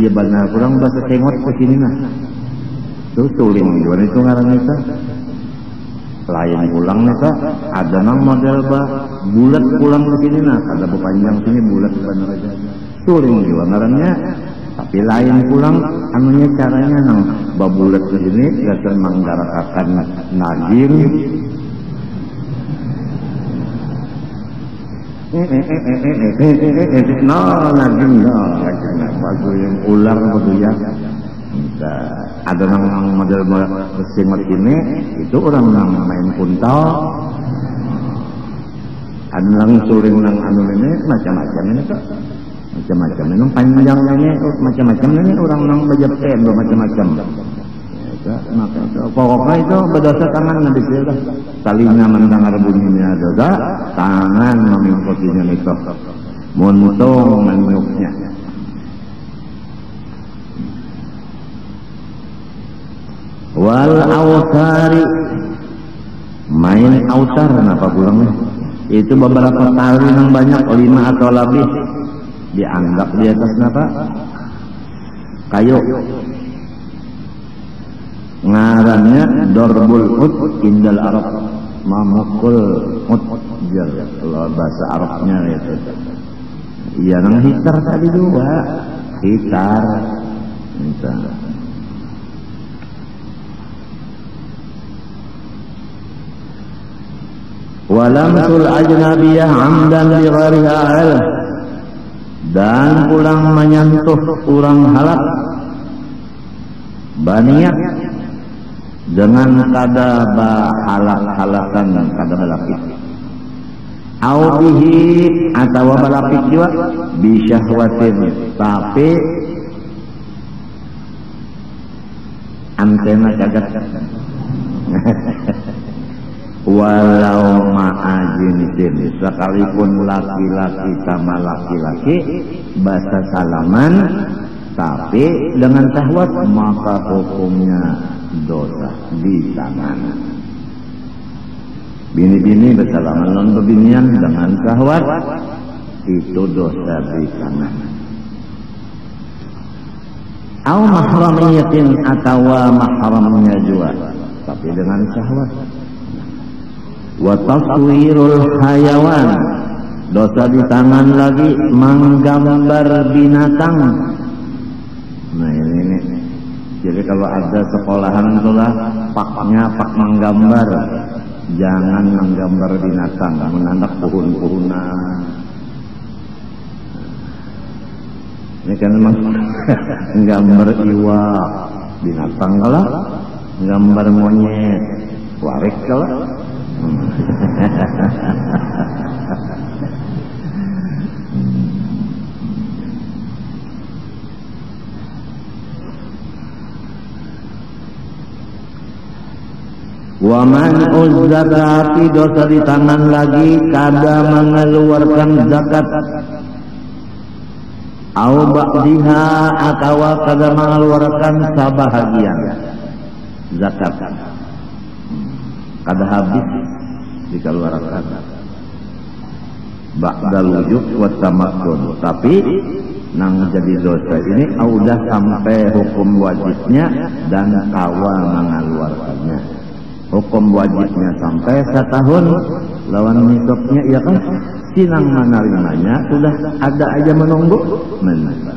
[SPEAKER 2] Dia benar kurang bahasa kengot ke sini nah. Itu suling juga itu ngaran itu. Lain pulang nih kak. Ada nang model bah bulat pulang ke sini nah. Ada panjang sini bulat benar aja. Suling juga ngarannya. Tapi lain pulang anunya caranya nang babulat ke sini dasar manggarakakan naging. No, naging no, bagus yang ular betul ya. Ada nang model mesin ini itu orang nang main puntal. Ada nang suling nang anu ini macam-macam ini kok. Macam-macam ini panjangnya ini macam-macam ini orang nang bejepten macam-macam. Pokoknya itu berdasar tangan habis itu lah. Talinya mendengar bunyinya dosa, tangan mengikutinya itu. Muntung meniupnya. Wal autari, main autar kenapa pulangnya? Itu beberapa tali yang banyak 5 atau lebih dianggap di atas apa? Kayu. Ngarannya dorbul ut indal Arab, mamukul ut kalau bahasa Arabnya itu. Iya nang hitar tadi juga hitar. Walamsul ajnabiyah amdan li ghariha ilm, dan pulang menyentuh orang halak baniat dengan kada halak-halakan kada balapit. Au bihi atau balapit juga bisyahwatin, tapi antena cacat. Walau ma'ajinsin, sekalipun laki-laki sama laki-laki bahasa salaman tapi dengan syahwat, maka hukumnya dosa di tangan. Bini-bini bersalaman non bebinian dengan syahwat itu dosa di tangan. Au mahramiyatin atau mahramnya juga tapi dengan syahwat. Wa taswirul hayawan, dosa di tangan lagi menggambar binatang. Nah ini. Jadi kalau ada sekolahan itulah paknya pak menggambar, jangan menggambar binatang, menandak pohon-pohonan. Ini kan memang menggambar iwa binatang kalah, menggambar monyet, warik kalah. Waman uzzakati, dosa di tangan lagi kada mengeluarkan zakat. Au ba'diha atau kada mengeluarkan sabahagian zakat. Kada habis dikeluarkan. Ba'dal wujud wa tamakkun. Tapi nang jadi dosa ini udah sampai hukum wajibnya dan kawa mengeluarkannya. Hukum wajibnya sampai 1 tahun, lawan nisabnya iya kan, sinang menerimanya sudah ada aja menunggu menerima.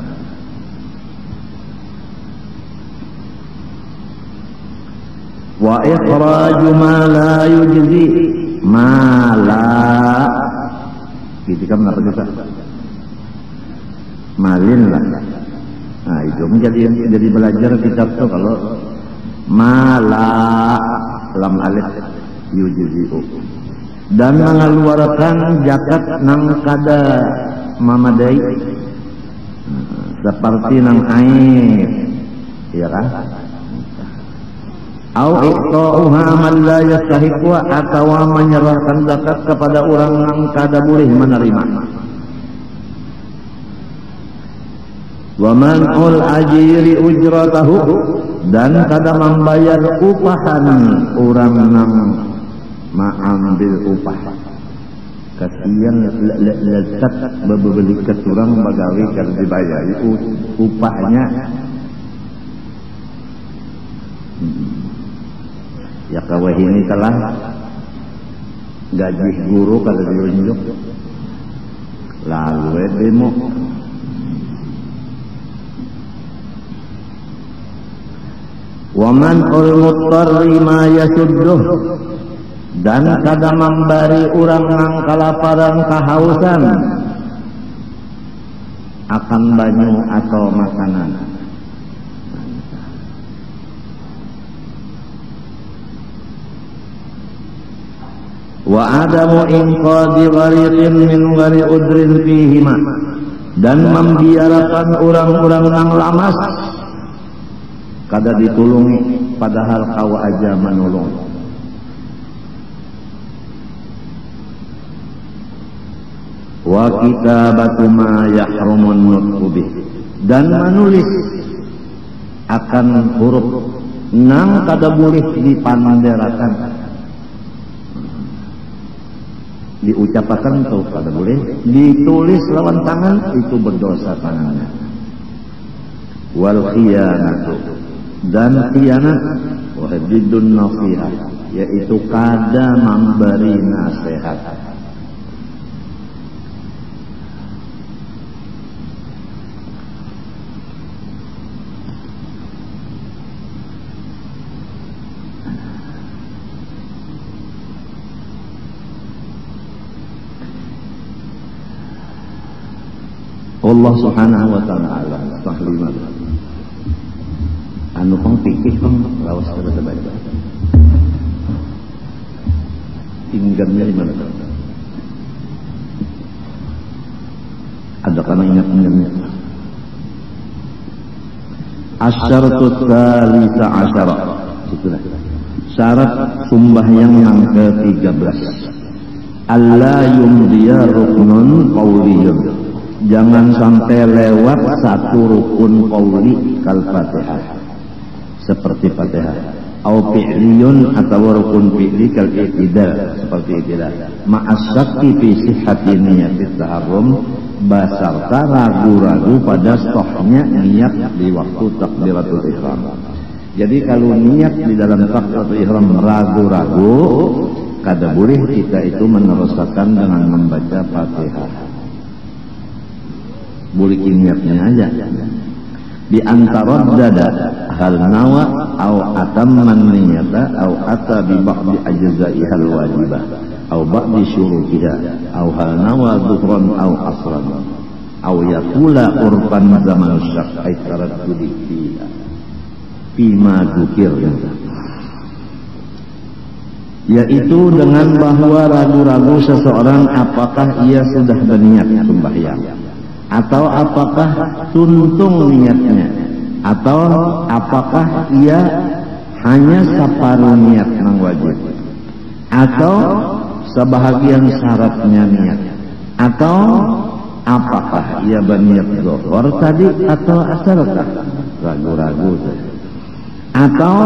[SPEAKER 2] Wa ikhraju ma la yujzi, ma la gitu kan apa kita malin lah. Nah itu menjadi belajar kitab tuh kalau ma la lam alif yujzi'u, dan mengeluarkan zakat nang kada mamadai seperti nang air, ya kan? Au iqta'uha man la yastahiqu, atau menyerahkan zakat kepada orang yang kada boleh menerima. Wa man'ul ajiri ujratahu, dan kada membayar upahan orang yang mengambil upah. Kasihan lezat bebeli keturang bagawi kada dibayar upahnya. Ya kawah ini telah gaji guru kada diunjuk lalu demo. Waman ul mutarri ma yasudduh, dan kada memberi orang nang kalaparan kahausan akan banyu atau makanan. Wa adamu inqadi ghariqin min ghari udrin fihima, dan membiarkan orang-orang yang lamas kada ditulungi padahal kau aja menolong. Wa kitabatu ma yahrumun nutqu bih, dan menulis akan huruf nang kada boleh dipanderakan, diucapkan atau kada boleh ditulis lawan tangan, itu berdosa tangannya. Wal khiyanatu, dan khianat wa bidun nasihat, yaitu kada memberi nasihat. Allah subhanahu wa ta'ala tahlimat anu pang pikir pang lawas kada baik tinggalnya di mana ada kana ingat-ingatnya. Asyaratu tsalisa asyara, itulah syarat sembahyang yang ke-13. Alla yumdiya ruknun qauliyun, jangan sampai lewat satu rukun qauli kal Fatihah, seperti Fatihah, au fi'liyun, atau rukun fi'li kal i'tidal, seperti i'tidal, ma'asyakki fi sihhati niyatit taharrum, basarta ragu-ragu pada sahnya niat di waktu takbiratul ihram. Jadi kalau niat di dalam takbiratul ihram ragu-ragu, kada boleh kita itu meneruskan dengan membaca Fatihah. Boleh niatnya aja. Di antara dada hal nawa au atamman niyata au ata bi ba'di ajza'ihal wajibah au ba'di syurutiha au hal nawa dhuhran au asran au yakula urban zaman syak ay taraddudi fiha fima dzukir, yaitu dengan bahwa ragu-ragu seseorang apakah ia sudah berniat sembahyang, atau apakah tuntung niatnya, atau apakah ia hanya separuh niat yang wajib, atau sebahagian syaratnya niat, atau apakah ia berniat zuhur tadi atau asarkah, ragu-ragu, atau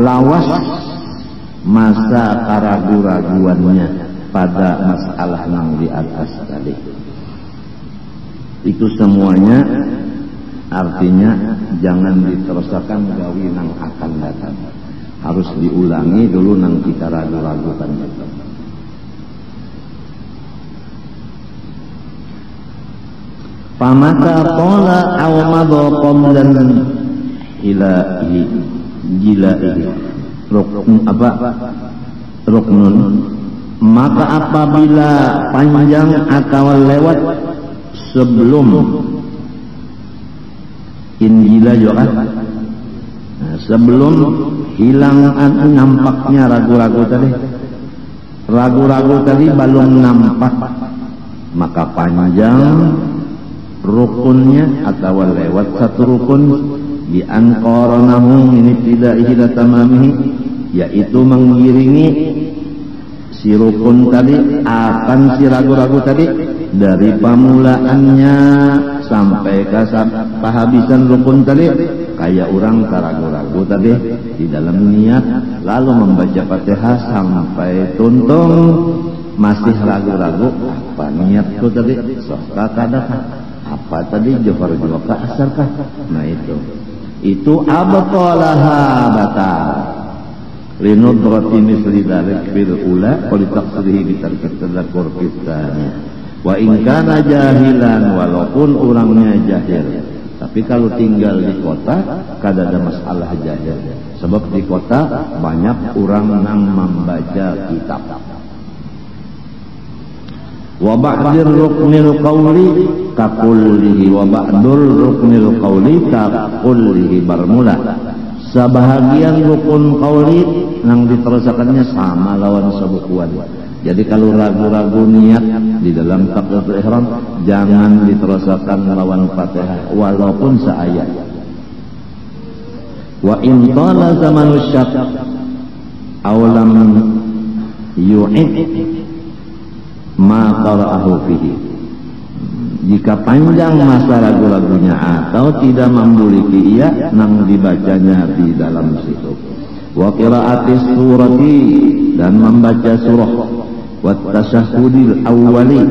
[SPEAKER 2] lawas masa keragu-raguannya pada masalah yang di atas tadi. Itu semuanya artinya jangan diteruskan gawi nang akan datang, harus diulangi dulu nang kita ragu-ragukan. Pamata qala aw madha qamlan ilahi jilaihi, ruknun, maka apabila panjang atau lewat sebelum injila juga, sebelum hilang nampaknya ragu-ragu tadi belum nampak, maka panjang rukunnya atau lewat satu rukun bi an qaranahu ini tidak ila tamamihi, yaitu mengiringi si rukun tadi akan si ragu-ragu tadi dari pamulaannya sampai ke kehabisan rukun tadi, kayak orang ragu-ragu tadi di dalam niat lalu membaca Fatihah sampai tuntung masih ragu-ragu apa niatku tadi, sohkah kadakah apa tadi, johor juga asarkah, nah itu abqalaha batal linudrati misli dzalik fil ula qul taqsirihi bi tarki tadakkur fitani wa in kana jahilan, walaupun orangnya jahil, tapi kalau tinggal di kota kada ada masalah jahil, sebab di kota banyak orang yang membaca kitab. Wa ba'dir ruknil qawli kakullihi wa ba'dur ruknil qawli kakullihi bermula. Sebahagian rukun qauli yang diterusakannya sama lawan sebukuan. Jadi kalau ragu-ragu niat di dalam takbiratul ihram jangan diterusakan lawan Fatihah walaupun seayat. Wa in tala zamanu syak aw lam yu'id ma qara'ahu fihi, jika panjang masa ragu-ragunya atau tidak memiliki ia nang dibacanya di dalam situ. Wa qira'atis surati, dan membaca surah, wa tasyahhudil awwali,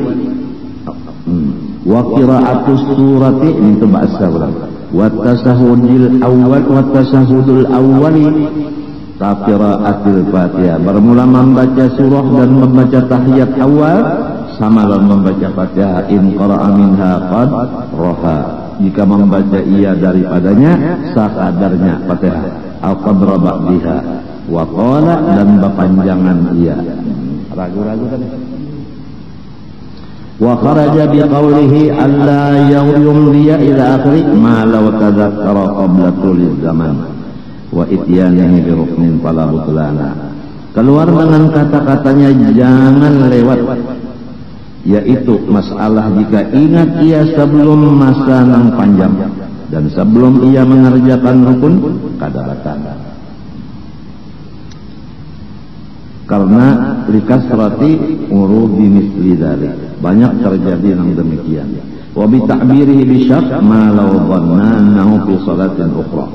[SPEAKER 2] wa qira'atus surati itu bahasa ulang, wa tasyahhudil awwal wa tasyahhudul awwali qira'atil Fatihah, bermula membaca surah dan membaca tahiyat awal sama dalam membaca Fatihah. In qara'a minha qad roha, jika membaca ia daripadanya sakadarnya Fatihah, au qad biha wa qala, dan berpanjangan ia. Ragu-ragu tadi. Wa kharaja bi qawlihi alla yumliya ila akhiri ma law tadhakkara qabla tuliz zaman wa ityanihi bi ruknin fala butlana. Keluar dengan kata-katanya jangan lewat, yaitu masalah jika ingat ia sebelum masa nang panjang dan sebelum ia mengerjakan rukun kada batal. Karena likasrati urudi misli dzalik, banyak terjadi yang demikian. Wa bi ta'birihi bi syak ma law dhanna annahu fi salatin ukhra.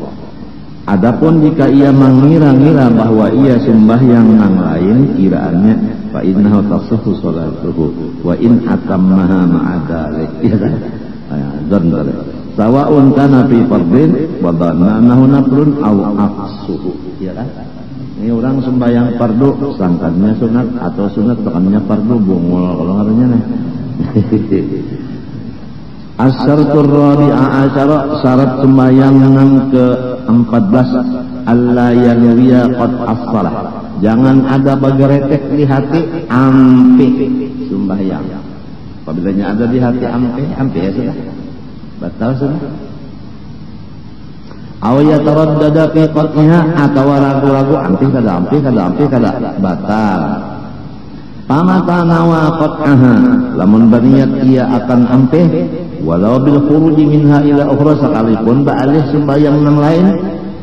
[SPEAKER 2] Adapun jika ia mengira-ngira bahwa ia sembahyang yang lain, kiraannya fa innahu tasihhu salatuhu wa in atammaha ma'a dzalik, ya kan? Dzan sawa'un kana fi fardhin wa dhanna annahu naflun aw aqsuhu, ya kan? Ini orang sembahyang fardu sangkannya sunat atau sunat tekannya fardu, bungul kalau ngaruhnya nih. Asyaratur rabi'a asyara, syarat sembahyang yang ke-14 alla yanwiya qad as-shalah, jangan ada bageretek di hati ampe sembahyang. Apabila ada di hati ampe ya sudah batal sudah. Aw yataraddada fi qat'iha, atau ragu-ragu ampe kada batal. Pamata nawa qat'aha, lamun berniat ia akan ampe walau bil khuruji minha ila ukhra, sekalipun ba'alih sembahyang yang lain,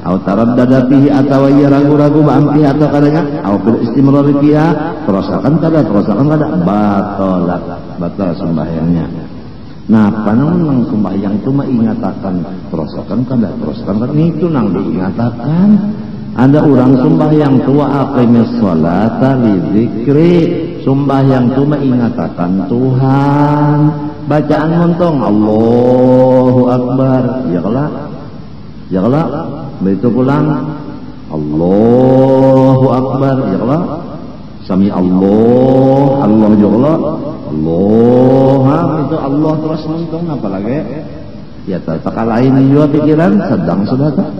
[SPEAKER 2] aw taraddada fihi, atau ia ragu-ragu ba'ampi atau kadanya, aw bil istimrar fiha, terusakan kada batal sembahyangnya. Nah, panang nang sembahyang itu mengingatakan terusakan kada itu nang diingatakan. Ada orang sembahyang tua aqimis sholata li dzikri, sembahyang itu mengingatakan Tuhan, bacaan montong Allahu Akbar, ya kalau begitu pulang Allahu Akbar, ya kalau sami Allah juga Allah, itu Allah terus montong, apalagi ya tak lain juga pikiran sedang sudah tak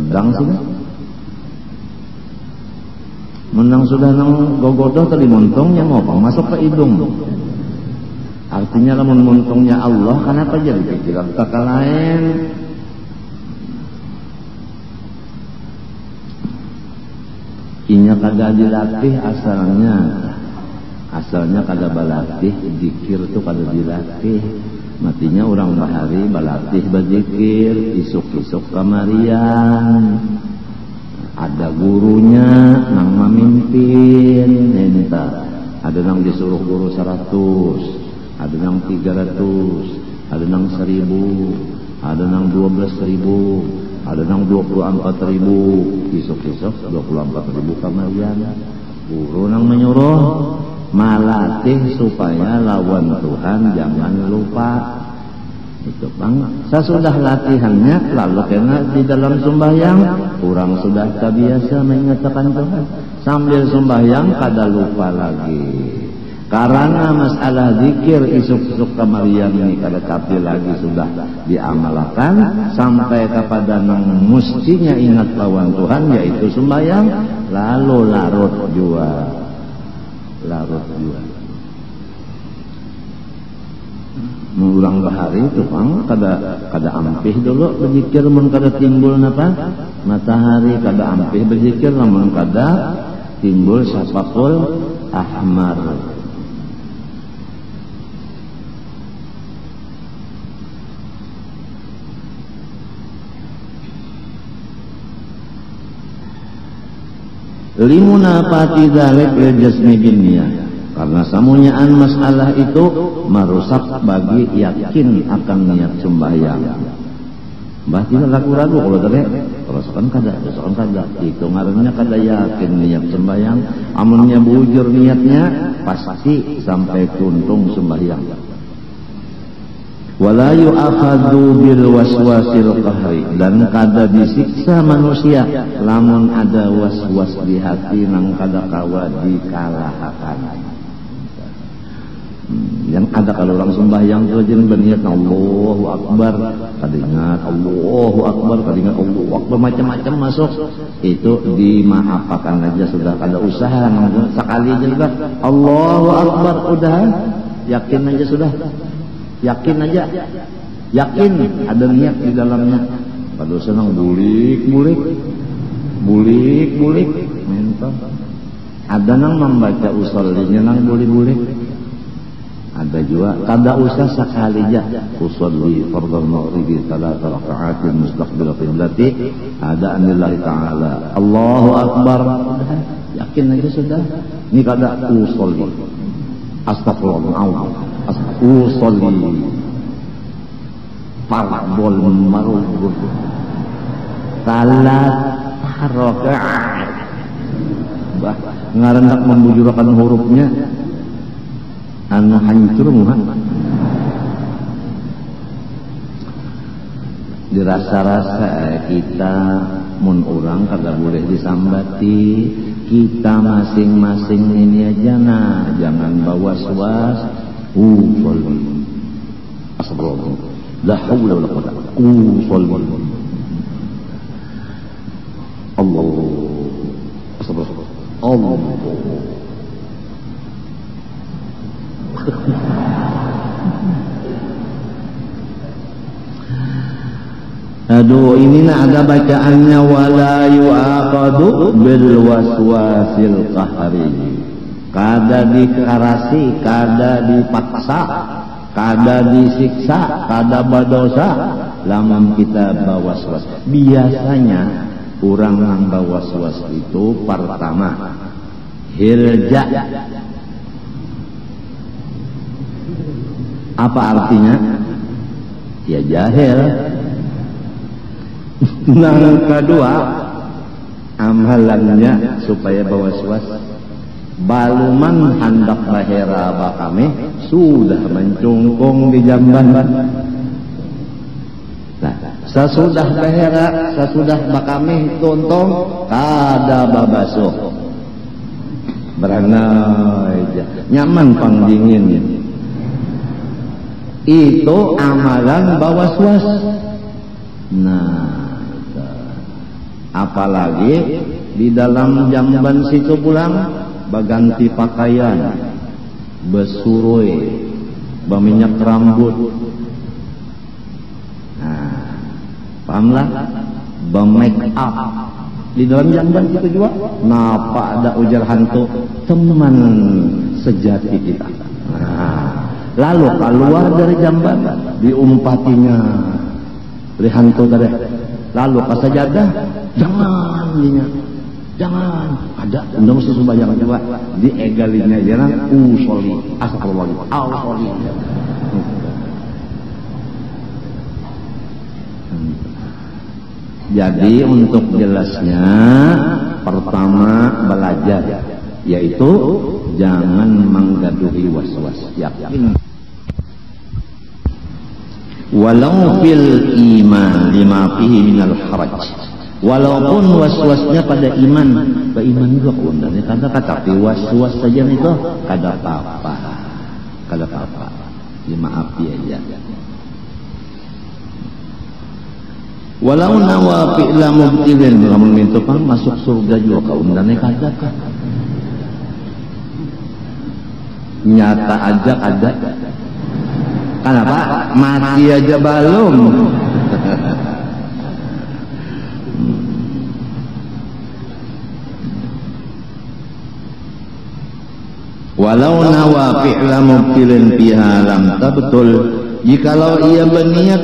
[SPEAKER 2] tendang sudah. Menang sudah nang gogodoh tadi montongnya ngopang masuk ke hidung. Artinya lamun montongnya Allah, kenapa jadi pikiran kata lain? Inya kada dilatih asalnya kada balatih, zikir tu kada dilatih. Matinya orang bahari balatih berzikir, isuk-isuk kamarian. Ada gurunya nang memimpin, entah. Ada nang disuruh guru 100, ada nang 300, ada nang 1000, ada nang 12.000, ada nang 24.000, isuk-isuk 24.000 kamarian. Guru nang menyuruh malatih supaya lawan Tuhan jangan lupa. Itu bang. Sesudah latihannya lalu kena di dalam sembahyang orang sudah terbiasa mengingatkan Tuhan. Sambil sembahyang kada lupa lagi. Karena masalah zikir isuk-isuk kamarian ini kada capek lagi sudah diamalkan sampai kepada nang mestinya ingat lawan Tuhan yaitu sembahyang, lalu larut jua. Mengulang bahari itu bang kada ampih dulu berzikir mun kada timbul napa matahari, kada ampih berzikir namun kada timbul syafaqul ahmar. Limunafati dzalik lil jasmi binniyah, karena samunyaan masalah itu merusak bagi yakin akan niat sembahyang. Mbah tidak ragu-ragu kalau tadi rasakan kada itu ngarannya kada yakin niat sembahyang. Amunnya bujur niatnya pasti sampai tuntung sembahyang. Wala yu'akhadhu bil waswasil qahri, dan kada disiksa manusia lamun ada waswas di hati nang kada kawa dikalahakan. Yang ada kalau orang sembahyang tu aja berniat Allahu Akbar, kada ingat Allahu Akbar, kada ingat Allahu Akbar, macam-macam masuk. Itu dimaafkan aja sudah, kada usah sekali aja sudah Allahu Akbar, udah yakin aja sudah. Yakin aja, yakin ada niat di dalamnya. Pada senang bulik, mentah. Ada nang membaca usollinya nang bulik. Ada juga kada usah sekali aja usolli fardhu maghribi 3 raka'atin mustaqbil qiblati ada anillahi ta'ala Allahu Akbar. Yakin aja sudah. Ini kada usolli. Astagfirullah. Usolli fardhul marhum 3 rakaat. Bah ngarendak membujurkan hurufnya anu hancur muha. Dirasa-rasa kita mun orang kada boleh disambati, kita masing-masing ini aja nah, jangan bawa was-was. Astagfirullah, la haula wala quwwata Allah. Astagfirullah. Allah. Aduh, ini ada bacaannya wala yu'aqadu bil waswasil qahri. Kada dikarasi, kada dipaksa, kada disiksa, kada berdosa lamun kita bawaswas. Biasanya orang yang bawaswas itu pertama hirja. Apa artinya? Ya jahil. Yang kedua amalannya supaya bawaswas. Baluman hendak bahera bakame sudah mencungkung di jamban. Nah, sesudah bahera, sesudah bakame tuntung kada babasuh. Beranai nyaman pang dingin. Itu amalan bawaswas. Nah, Apalagi di dalam jamban situ pulang baganti pakaian, besurui, berminyak rambut. Nah, pahamlah, bermake up di dalam jamban situ juga. Napa ada ujar hantu teman sejati kita. Nah, lalu keluar dari jamban diumpatinya oleh hantu tadi. Lalu pas sajadah, jangan dinya, jangan ada undang mesti sembahyang juga di egalinya jangan usoli astagfirullah usoli. Jadi untuk jelasnya pertama belajar, yaitu jangan menggaduhi was-was, yakin. Walau fil iman lima fihi minal haraj, walaupun was-wasnya pada iman, beriman juga undangnya kata tapi was-was saja itu kada apa-apa, kada apa-apa, dimaafi aja. Walau nawa fi'la mubtilin, namun minta masuk surga juga undangnya kada kan. Nyata aja kada. Kenapa? Mati aja belum. Walau nawa fi'la mubtilin fiha lam tabtul, jikalau ia berniat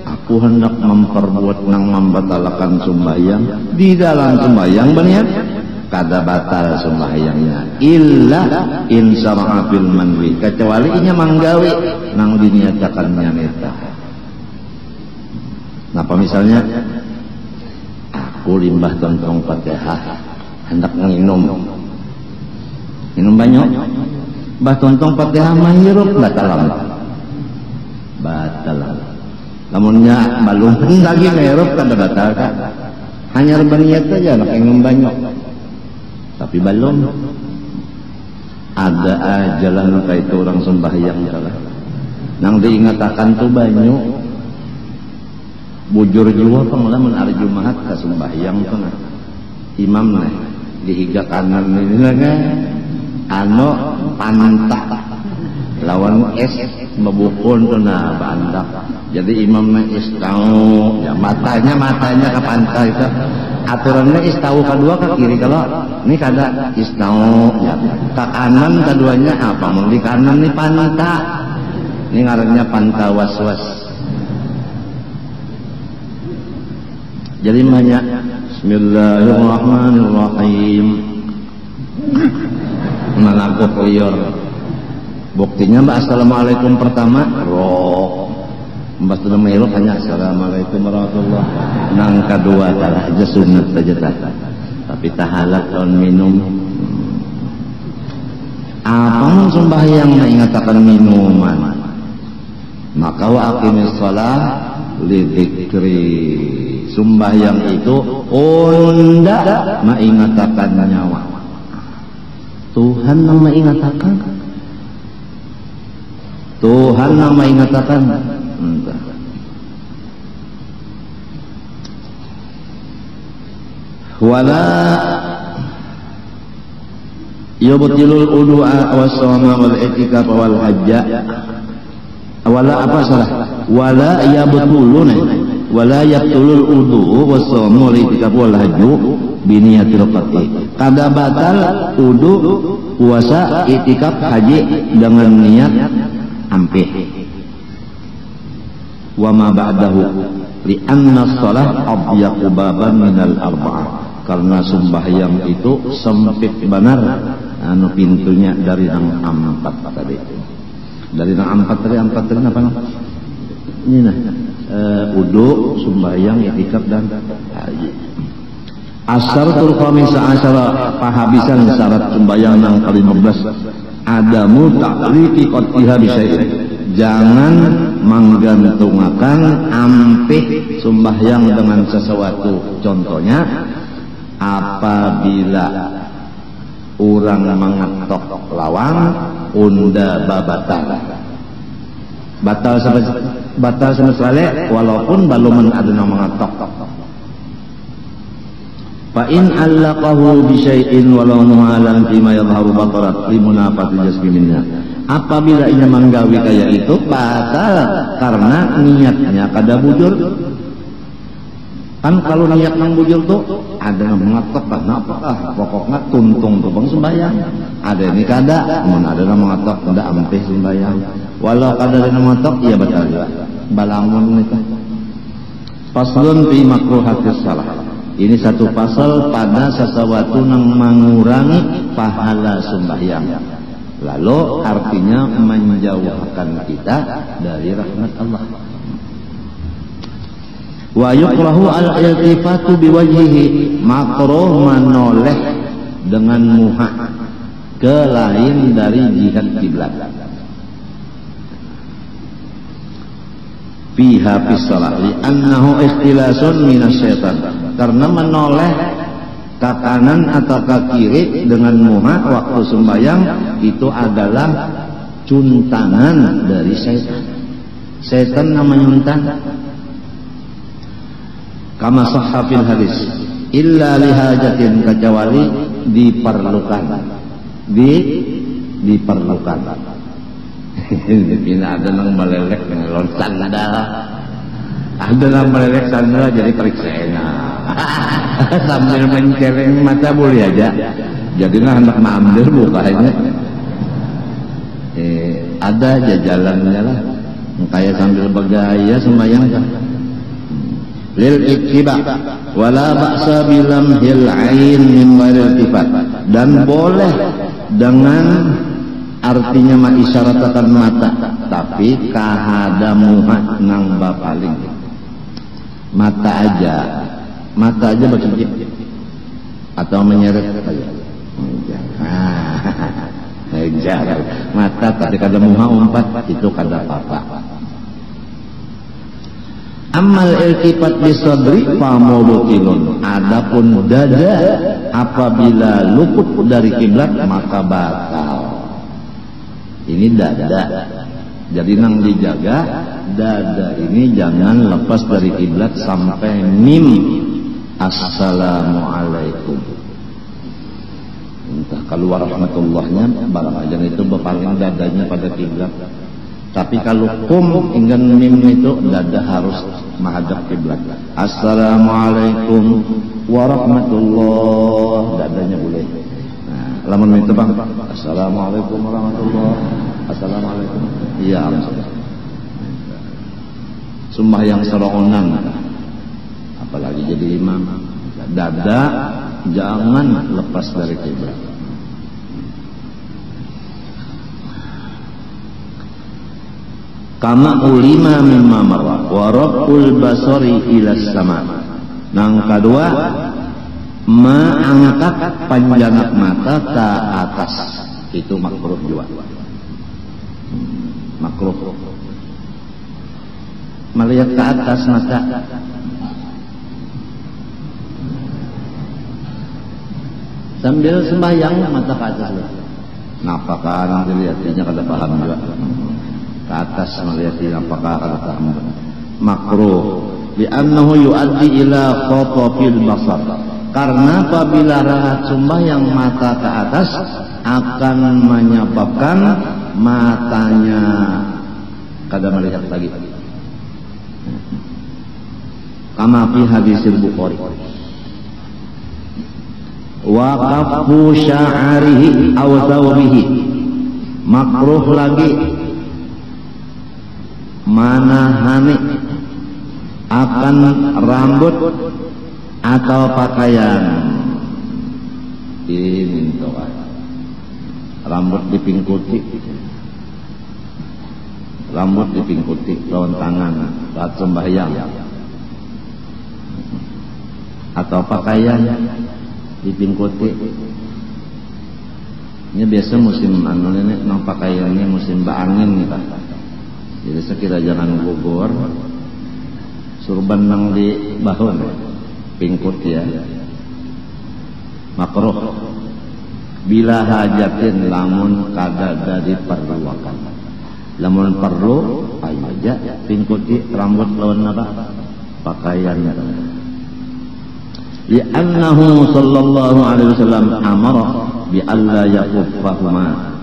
[SPEAKER 2] aku hendak memperbuat nang membatalkan sembahyang, di dalam sembahyang berniat kada batal sembahyangnya illa in syara'a fil manwi, kecuali inya manggawi nang diniatakannya neta. Napa misalnya aku limbah tontong Fatihah hendak minum banyak bah tontong Fatihah mahirup batalan lamunnya balung lagi mahirup kada batal kan, hanya berniat saja nak minum banyak tapi belum ada ajalan kayak itu orang sembahyang salah nang diingatakan tu banyak bujur jiwa pengalaman hari Jumat ke sembahyang tu nah imam nah dihiga kanan ini lah ano pantak lawan es membukun tu nah bandak jadi imam nah istau ya matanya ke pantai itu aturannya istau kedua ke kiri, kalau ini kada istau ya ke kanan keduanya apa mau di kanan ini panta, ini ngarannya panta was-was. Jadi banyak bismillahirrahmanirrahim mengaku liur buktinya mbak assalamualaikum pertama roh mbak sudah melok hanya assalamualaikum warahmatullah, nang kedua kalah aja sunat saja tapi tahalak tahun minum apa sembahyang mengatakan minuman maka wa aqimis shalah lidzikri, sembahyang itu unda mengatakan nyawa Tuhan yang mengatakan Tuhan yang mengatakan wala yubtilul udu'a was-shawma wal i'tikaf wal hajja wala apa salah wala yabtulul udu'u was-shawma wal i'tikaf wal hajju biniyatil qati, kada batal udu, puasa, i'tikaf, haji dengan niat ampih. Wa ma ba'dahu li anna shalah adyaqu baban minal arba'ah, karena sembahyang itu sempit benar anu pintunya dari yang empat tadi. Dari yang empat tadi apa? Ini nah wudu, sembahyang, i'tikaf dan haji. Asyaratul khamisah asyara, pahabisan syarat sembahyang yang ke-15 adamu ta'liqi qatiha bi syai'in, jangan menggantungkan ampih sembahyang dengan sesuatu. Contohnya apabila orang mengetok lawang unda babatal batal sama sekali walaupun belum ada yang mengetok. Fa in allaqahu bi syai'in walau mu'alan fima yadhharu batarat limunafati jasmi minna. Apabila ia menggawi kaya itu batal karena niatnya kada bujur. Kan kalau niat nang bujur tuh ada mengatok apakah pokoknya tuntung tuh bang sembahyang. Ada ini kada, mun ada mengatok ndak ampeh sembahyang. Walau kada ada mengatok ia batal juga. Balamun itu. Faslun fi makruhatis salah. Ini satu pasal pada sesuatu yang mengurangi pahala sembahyang. Lalu artinya menjauhkan kita dari rahmat Allah. Wa yukrahu al-iltifatu biwajhihi, makruh menoleh dengan muha ke lain dari jihad kiblat. Fiha fis shalah li'annahu ikhtilasun minasyaitan, karena menoleh ke kanan atau ke kiri dengan muha waktu sembahyang itu adalah cuntangan dari setan. Setan namanya untang. Kama sahha fil hadis, illa lihajatin, kecuali diperlukan. Diperlukan. Ini ada nang melelek ngelon sandal. Ada nang melelek sandal jadi periksena. Sambil menceleng mata boleh aja. Jadilah hendak mengambil bukanya. Ada aja jalannya lah. Kayak sambil bergaya sembahyang kan. Lil ittiba wala ba'sa bilamhil ain min ghairi iltifat, dan boleh dengan artinya ma isyaratkan mata tapi kahadamuha nang bapaling mata aja berkejip atau menyeret saja mata tapi kada muha umpat itu kada apa-apa. Amal iltifat bisadri famudukilun, adapun dada apabila luput dari kiblat maka batal. Ini dada, jadi nang dijaga dada ini jangan lepas dari kiblat sampai mim assalamualaikum. Entah keluar rahmatullahnya barang aja itu berpaling dadanya pada kiblat. Tapi kalau hingga mim itu dada harus menghadap kiblat. Assalamualaikum warahmatullah, dadanya boleh. Nah, lamun itu bang, assalamualaikum warahmatullah, assalamualaikum. Iya, sumpah yang serongan, apalagi jadi imam. Dada jangan lepas dari kiblat. Kama ulima mimma marwa wa rabbul basari ila sama. Nang kedua, mengangkat panjang mata ke atas itu makruh juga. Makruh. Melihat ke atas mata. Sambil sembahyang mata ke atas. Napa kan dilihatnya kada paham juga. Ke atas melihat apakah akan paham. Makruh li'annahu yuaddi ila khatafil basar, karena apabila rahat sembahyang mata ke atas akan menyebabkan matanya kada melihat lagi. Kama fi hadisil Bukhari wa qafu sya'arihi aw thawbihi, makruh lagi manahani akan rambut atau pakaian. Ini rambut dipingkuti, rambut dipingkuti lawan tangan saat sembahyang, atau pakaian dipingkuti. Ini biasa musim anu ini nang pakaiannya musim baangin nih Pak. Jadi sekira jangan gugur, surban nang di bahu pingkut ya. Makruh bila hajatin lamun kada dari perluakan. Lamun perlu ayo aja pingkuti rambut lawan apa? Pakaian. li'annahu sallallahu alaihi wasallam amara bi alla yakuffahuma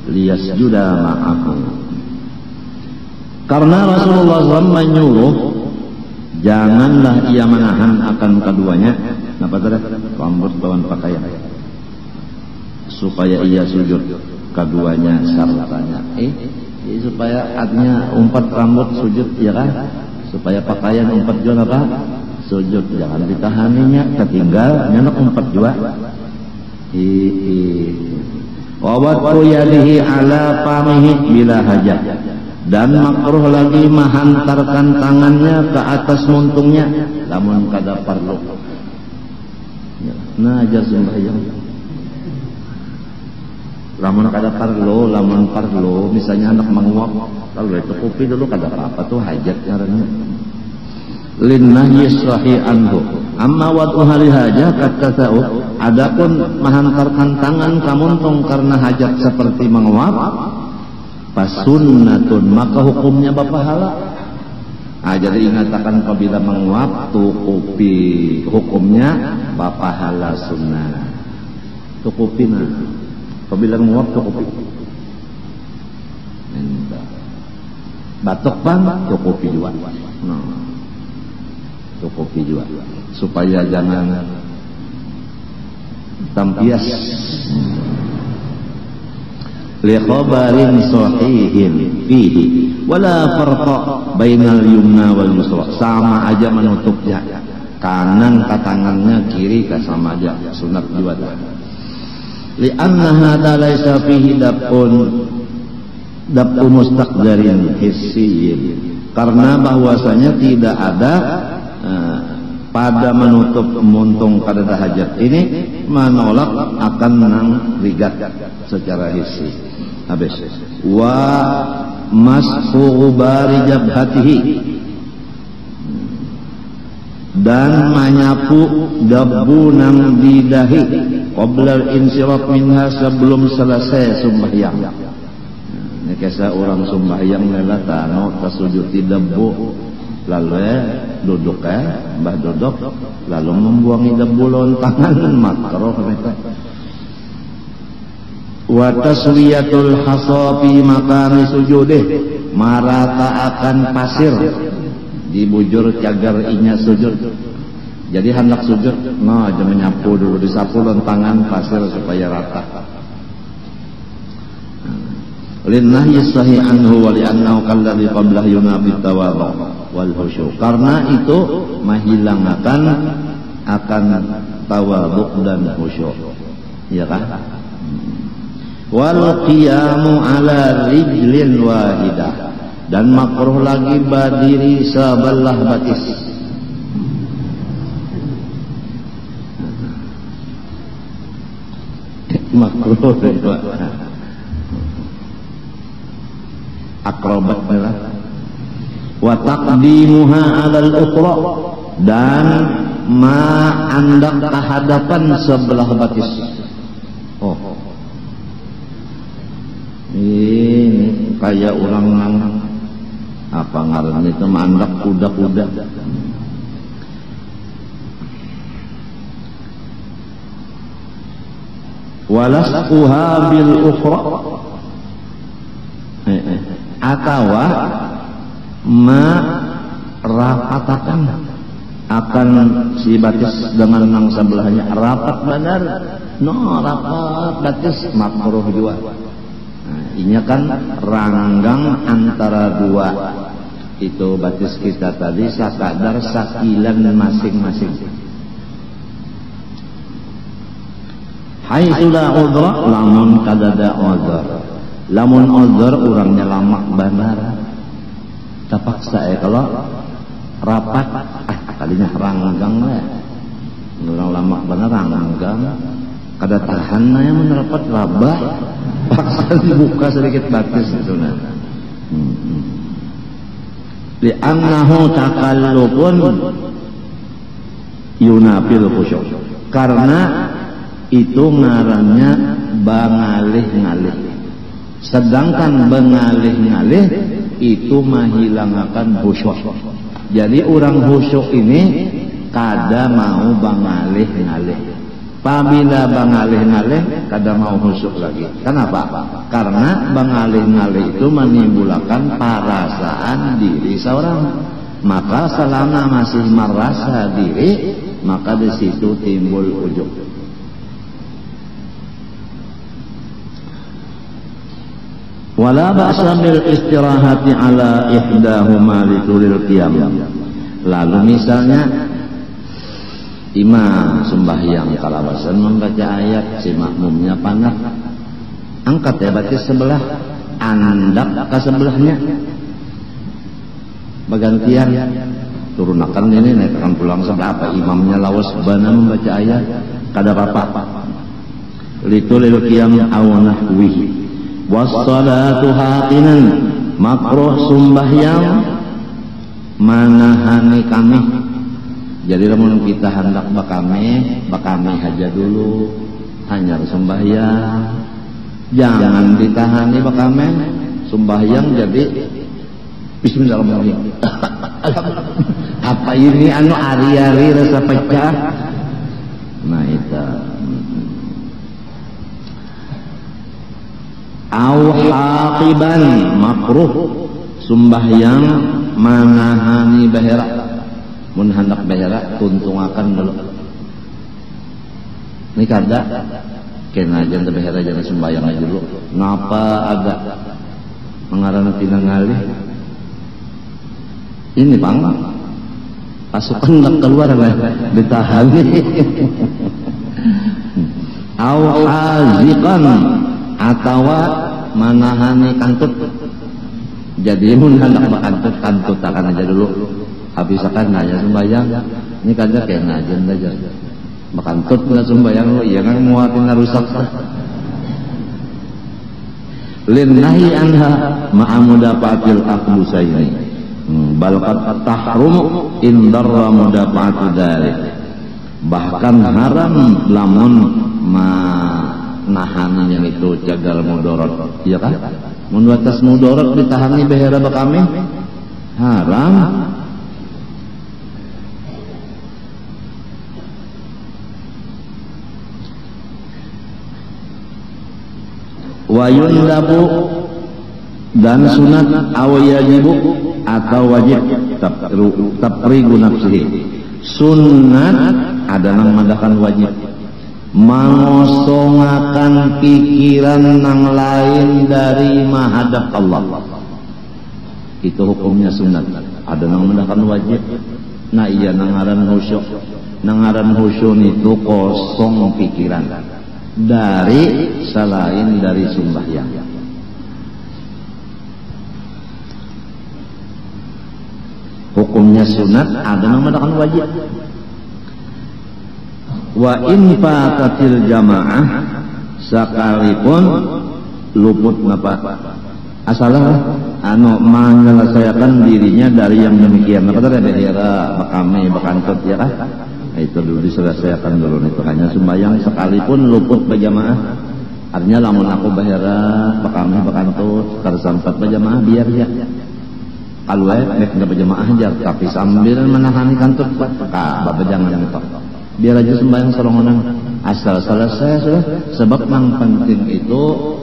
[SPEAKER 2] liyasjuda ma'ahu. Karena Rasulullah SAW menyuruh janganlah ia menahan akan keduanya apa tadi rambut lawan pakaian supaya ia sujud keduanya syaratnya supaya artinya umpat rambut sujud ya kan, supaya pakaian umpat juga apa sujud, jangan ditahaninya ketinggal nyanak umpat juga wa wad'u yadihi ala famihi bila hajat, dan makruh lagi menghantarkan tangannya ke atas muntungnya lamun kada perlu. Nah aja sembahyang lamun kada perlu, lamun perlu misalnya anak menguap kalau itu kopi dulu kada apa-apa tuh hajat caranya linnahyi sahih anhu. Amma wad'u hal hajat katasau, adapun menghantarkan tangan ka muntung karena hajat seperti menguap pasunnatun, maka hukumnya bapahala. Jadi ingatakan apabila menguap tukupi, hukumnya bapahala sunnah. Tukupi nah. Apabila menguap tukupi. Batok bang tukupi juga. Nah. Tukupi juga supaya jangan tampias. Li khabarin sahihin fihi wala farqa bainal yumna wal yusra, sama aja menutupnya, kanan ke tangannya, kiri ke sama aja, sunat juga. Li anna hadza laisa fihi dab'u mustaqdarin hissiyin, karena bahwasanya tidak ada pada menutup muntung kada hajat ini menolak akan nang rigat secara hissi. Habis wa mashu ghubari jabhatihi, dan menyapu debu nang di dahi qabla insiraf minha, sebelum selesai sembahyang. Ini kisah orang sembahyang lela tano tasujud di debu lalu duduk mbah duduk lalu membuangi debu lawan tangan makruh mereka. Wa taswiyatul hasafi makani sujudih, marata akan pasir di bujur cagar inya sujud. Jadi hendak sujud nah aja menyapu dulu, disapu lawan tangan pasir supaya rata. Linnahyi sahih anhu wa li'annahu kalladhi qablah yunafi tawadhu wal khusyu', karena itu menghilangkan akan tawadhu dan khusyuk, ya kan? Wal qiyamu ala rijlin wahidah, dan makruh lagi berdiri sebelah batis. Makruh akrobat lah. Wa taqdimuha 'alal ukhra, dan andak kehadapan sebelah batis. Oh. Ini kayak orang nang apa ngaran itu mandak kuda-kuda. Walasquha bil ukhra, atawa rapatakan akan si batis dengan nang sebelahnya rapat benar, no rapat batis makruh juga. Ini kan ranggang antara dua itu batis kita tadi sakadar sakilan masing-masing. Hai sudah udra, lamun kadada udra, lamun udra orangnya lama benar, terpaksa kalau rapat kalinya ranggang lah, orang lama benar ranggang, kada tahan yang menerapat rabah. Paksa dibuka sedikit batis itu nah. Li'annahu takallufun yunafil khusyuk, karena itu ngarannya bangalih-ngalih, sedangkan bengalih-ngalih itu menghilangkan khusyuk. Jadi orang khusyuk ini kada mau bangalih-ngalih. Pabila bangalih-ngalih kada mau khusyuk lagi. Kenapa? Karena bangalih-ngalih itu menimbulkan perasaan diri seorang. Maka selama masih merasa diri, maka di situ timbul ujub. Wala ba'sa bil istirahati ala ihdahuma li tulil qiyam. Lalu misalnya imam sembahyang kalawasan membaca ayat, si makmumnya panah, angkat ya baca sebelah, andak ke sebelahnya, bergantian turunakan ini naikkan pulang sebelah apa, imamnya lawas bana membaca ayat kada apa-apa. Litulil qiyam aw nahwihi. Wassalatu haqinan, makruh sembahyang manahani kami. Jadi lamun kita hendak bakame aja dulu, hanya sembahyang. Jangan ditahani bakame, sembahyang jadi bismillahirrahmanirrahim. Apa ini anu ari-ari rasa pecah. Nah itu. Au haqiban, makruh sembahyang manahani bahira. Mun hendak bahira tuntungakan dulu. Ini kada kena jangan bahira jangan sembahyang aja dulu. Ngapa ada mengarana tina ngalih? Ini bang pasukan nak keluar lah ditahan. Au haziqan atawa manahani kantut. Jadi mun hendak kantut akan aja dulu. Habisakan aja sembahyang. Ini kada kena aja bakantut na sembahyang lu, iya kan muatin na rusak. Linnahi anha ma'amudapatil aqlusaini. Bal qad tahrum in darra mudafa'atu dzalik. Bahkan haram lamun nahan yang itu jagal mudarat, iya kan? Mun batas mudarat ditahani behera bakame haram. Wa yundabu dan sunat aw yajibu atau wajib taprigu nafsihi. Sunat ada nang mandakan wajib, mengosongakan pikiran nang lain dari menghadap Allah. Itu hukumnya sunat. Ada nang mandakan wajib. Nah iya nangaran khusyuk. Nangaran khusyuk itu kosong pikiran dari selain dari sembahyang. Hukumnya sunat ada nama dengan wajib. Wa in fatatil jamaah, sekalipun luput napa asalah anu menyelesaikan dirinya dari yang demikian. Apa tadi behera bakame bakantut ya kan? Itu dulu diselesaikan dulu. Itu hanya sembahyang sekalipun luput berjamaah. Artinya lamun aku behera bakame bakantut tersampat berjamaah biar ya. Kalau nggak berjamaah aja, tapi sambil menahani kantut jangan itu. Biar aja sembahyang serongonan asal selesai sudah. Sebab yang penting itu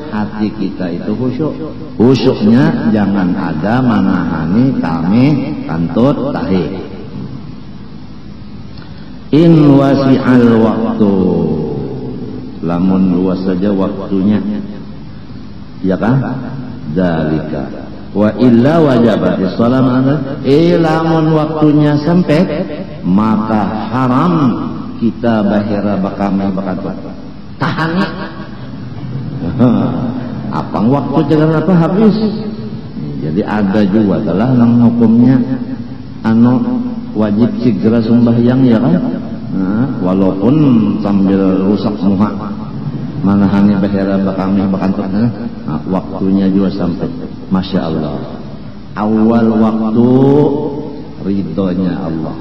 [SPEAKER 2] hati kita itu khusyuk. Khusyuknya jangan ada menahani kami kantut tahi. In wasi'al waktu, lamun luas saja waktunya, ya kan? Dalika. Wa illa wajabat salam ada. Lamun waktunya sempit, maka haram kita bahira bakame bakantut. Tahan. Apang waktu jangan apa habis. Jadi ada juga telah nang hukumnya anu wajib segera sembahyang ya kan? Nah, walaupun sambil rusak muha manahani bahira bakame bakantut, nah, waktunya juga sampai. Masya Allah. Awal waktu ridhonya Allah.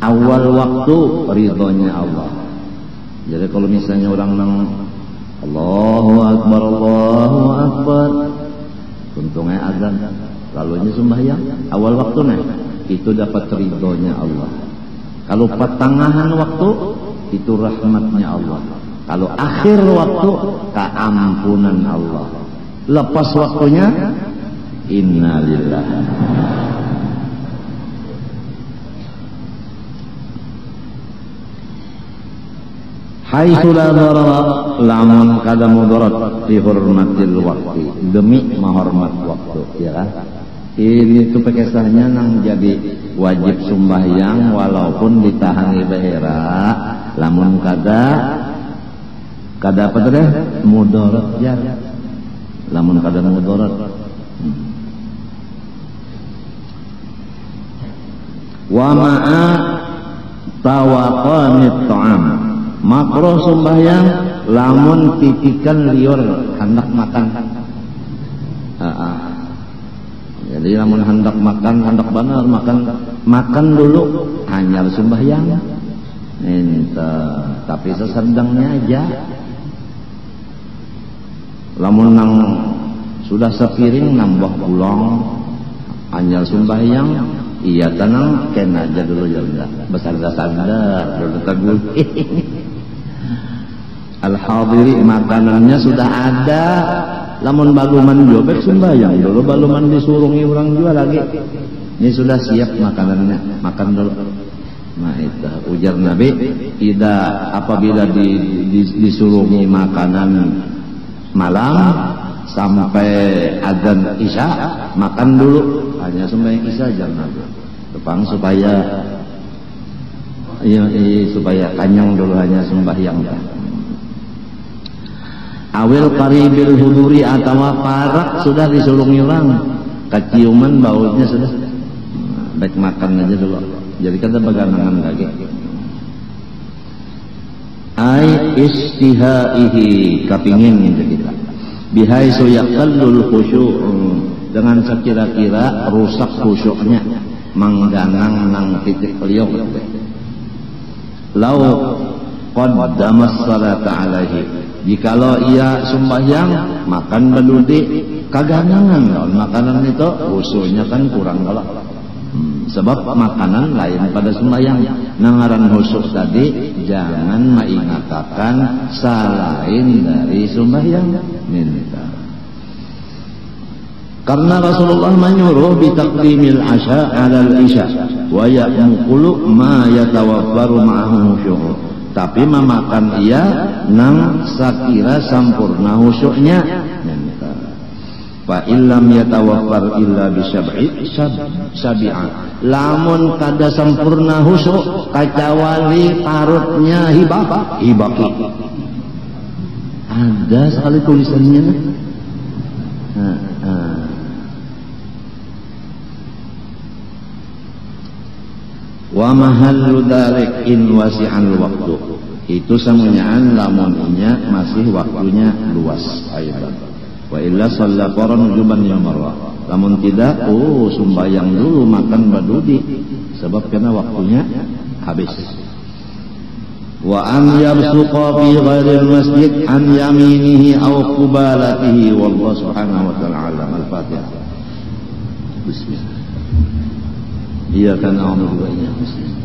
[SPEAKER 2] Awal waktu ridhonya Allah. Jadi kalau misalnya orang nang Allahu Akbar, Allahu Akbar, untungnya azan, lalunya sembahyang awal waktunya. itu dapat ridhonya Allah. Kalau pertengahan waktu itu rahmatnya Allah. Kalau akhir waktu keampunan Allah. Lepas waktunya innalillah. Haitsu la darara lamun kada mudarat fi hurmatil waqti, demi menghormat waktu, ya kan? Ini tuh pakisahnya nang jadi wajib sembahyang walaupun ditahan di daerah, lamun kada apa teh mudarat ya. Lamun kada mudarat. Wa ma'a tawaqanit ta'am. Makruh sembahyang lamun titikan liur hendak makan. Jadi lamun hendak makan, hendak benar makan dulu hanya sembahyang. Tapi sesedangnya aja. Lamun nang sudah sepiring nambah pulang hanya sembahyang. Iya tenang, kena aja dulu ya udah. Besar-besar dulu tegul. Al-hadiri makanannya sudah ada. Lamun baluman jobek sembahyang dulu, baluman disurungi orang juga lagi. Ini sudah siap makanannya, makan dulu. Nah itu ujar Nabi, apabila disurungi makanan malam sampai azan isya, makan dulu. Hanya sembahyang isya aja Nabi. Tepang supaya kanyang dulu hanya sembahyang. Awil qaribil huduri atau parak sudah disulungi orang, keciuman baunya sudah, baik makan aja dulu. Jadi kita pegangan lagi. Ai istihaihi kapingin kita. Bihaisu yaqallul khusyu' dengan sekira-kira rusak khusyuknya, mangganang nang titik liok. Lau qaddamas salata alaihi. Jikalau ia sembahyang makan bedudi kaganangan lawan makanan itu khusyuknya kan kurang galak. Sebab makanan lain pada sembahyang. Nangaran khusyuk tadi jangan mengatakan selain dari sembahyang. Minta. Karena Rasulullah menyuruh bitaqdimil asya 'alal isya wa ya'mulu ma yatawaffaru ma'ahu khusyuk. Tapi memakan ia nang sakira sampurna khusyuknya. Fa illam yatawaffar illa bi sab'a. Lamun kada sampurna khusyuk kacawali parutnya hibaki. Ada sekali tulisannya. Wa mahallu dzalik in wasi'al waktu. Itu semuanya lamunnya masih waktunya luas aidan. Wa illa shalla qaran juban ya marwa. Lamun tidak, sembahyang dulu makan badudi sebab karena waktunya habis. Wa an yabsuqa fi ghairil masjid an yaminihi aw qubalatihi wallahu subhanahu wa ta'ala al-Fatihah. Bismillah. إياك نعبد وإياك نستعين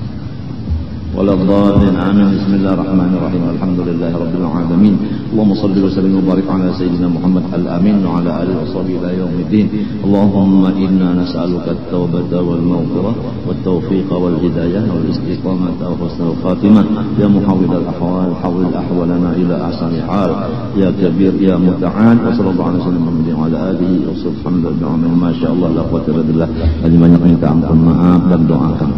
[SPEAKER 2] ولا الضالين آمين. بسم الله الرحمن الرحيم الحمد لله رب العالمين اللهم صل وسلم وبارك على سيدنا محمد الأمين وعلى آله وصحبه إلى يوم الدين. اللهم إنا نسألك التوبة والمغفرة والتوفيق والهداية والاستقامة وحسن الخاتمة يا محول الأحوال حول أحوالنا إلى أحسن حال يا كبير يا متعال. وصلى الله على سيدنا محمد وعلى آله وصحبه الحمد لله ما شاء الله لا قوة إلا بالله. Banyak minta ampun maaf dan doakan.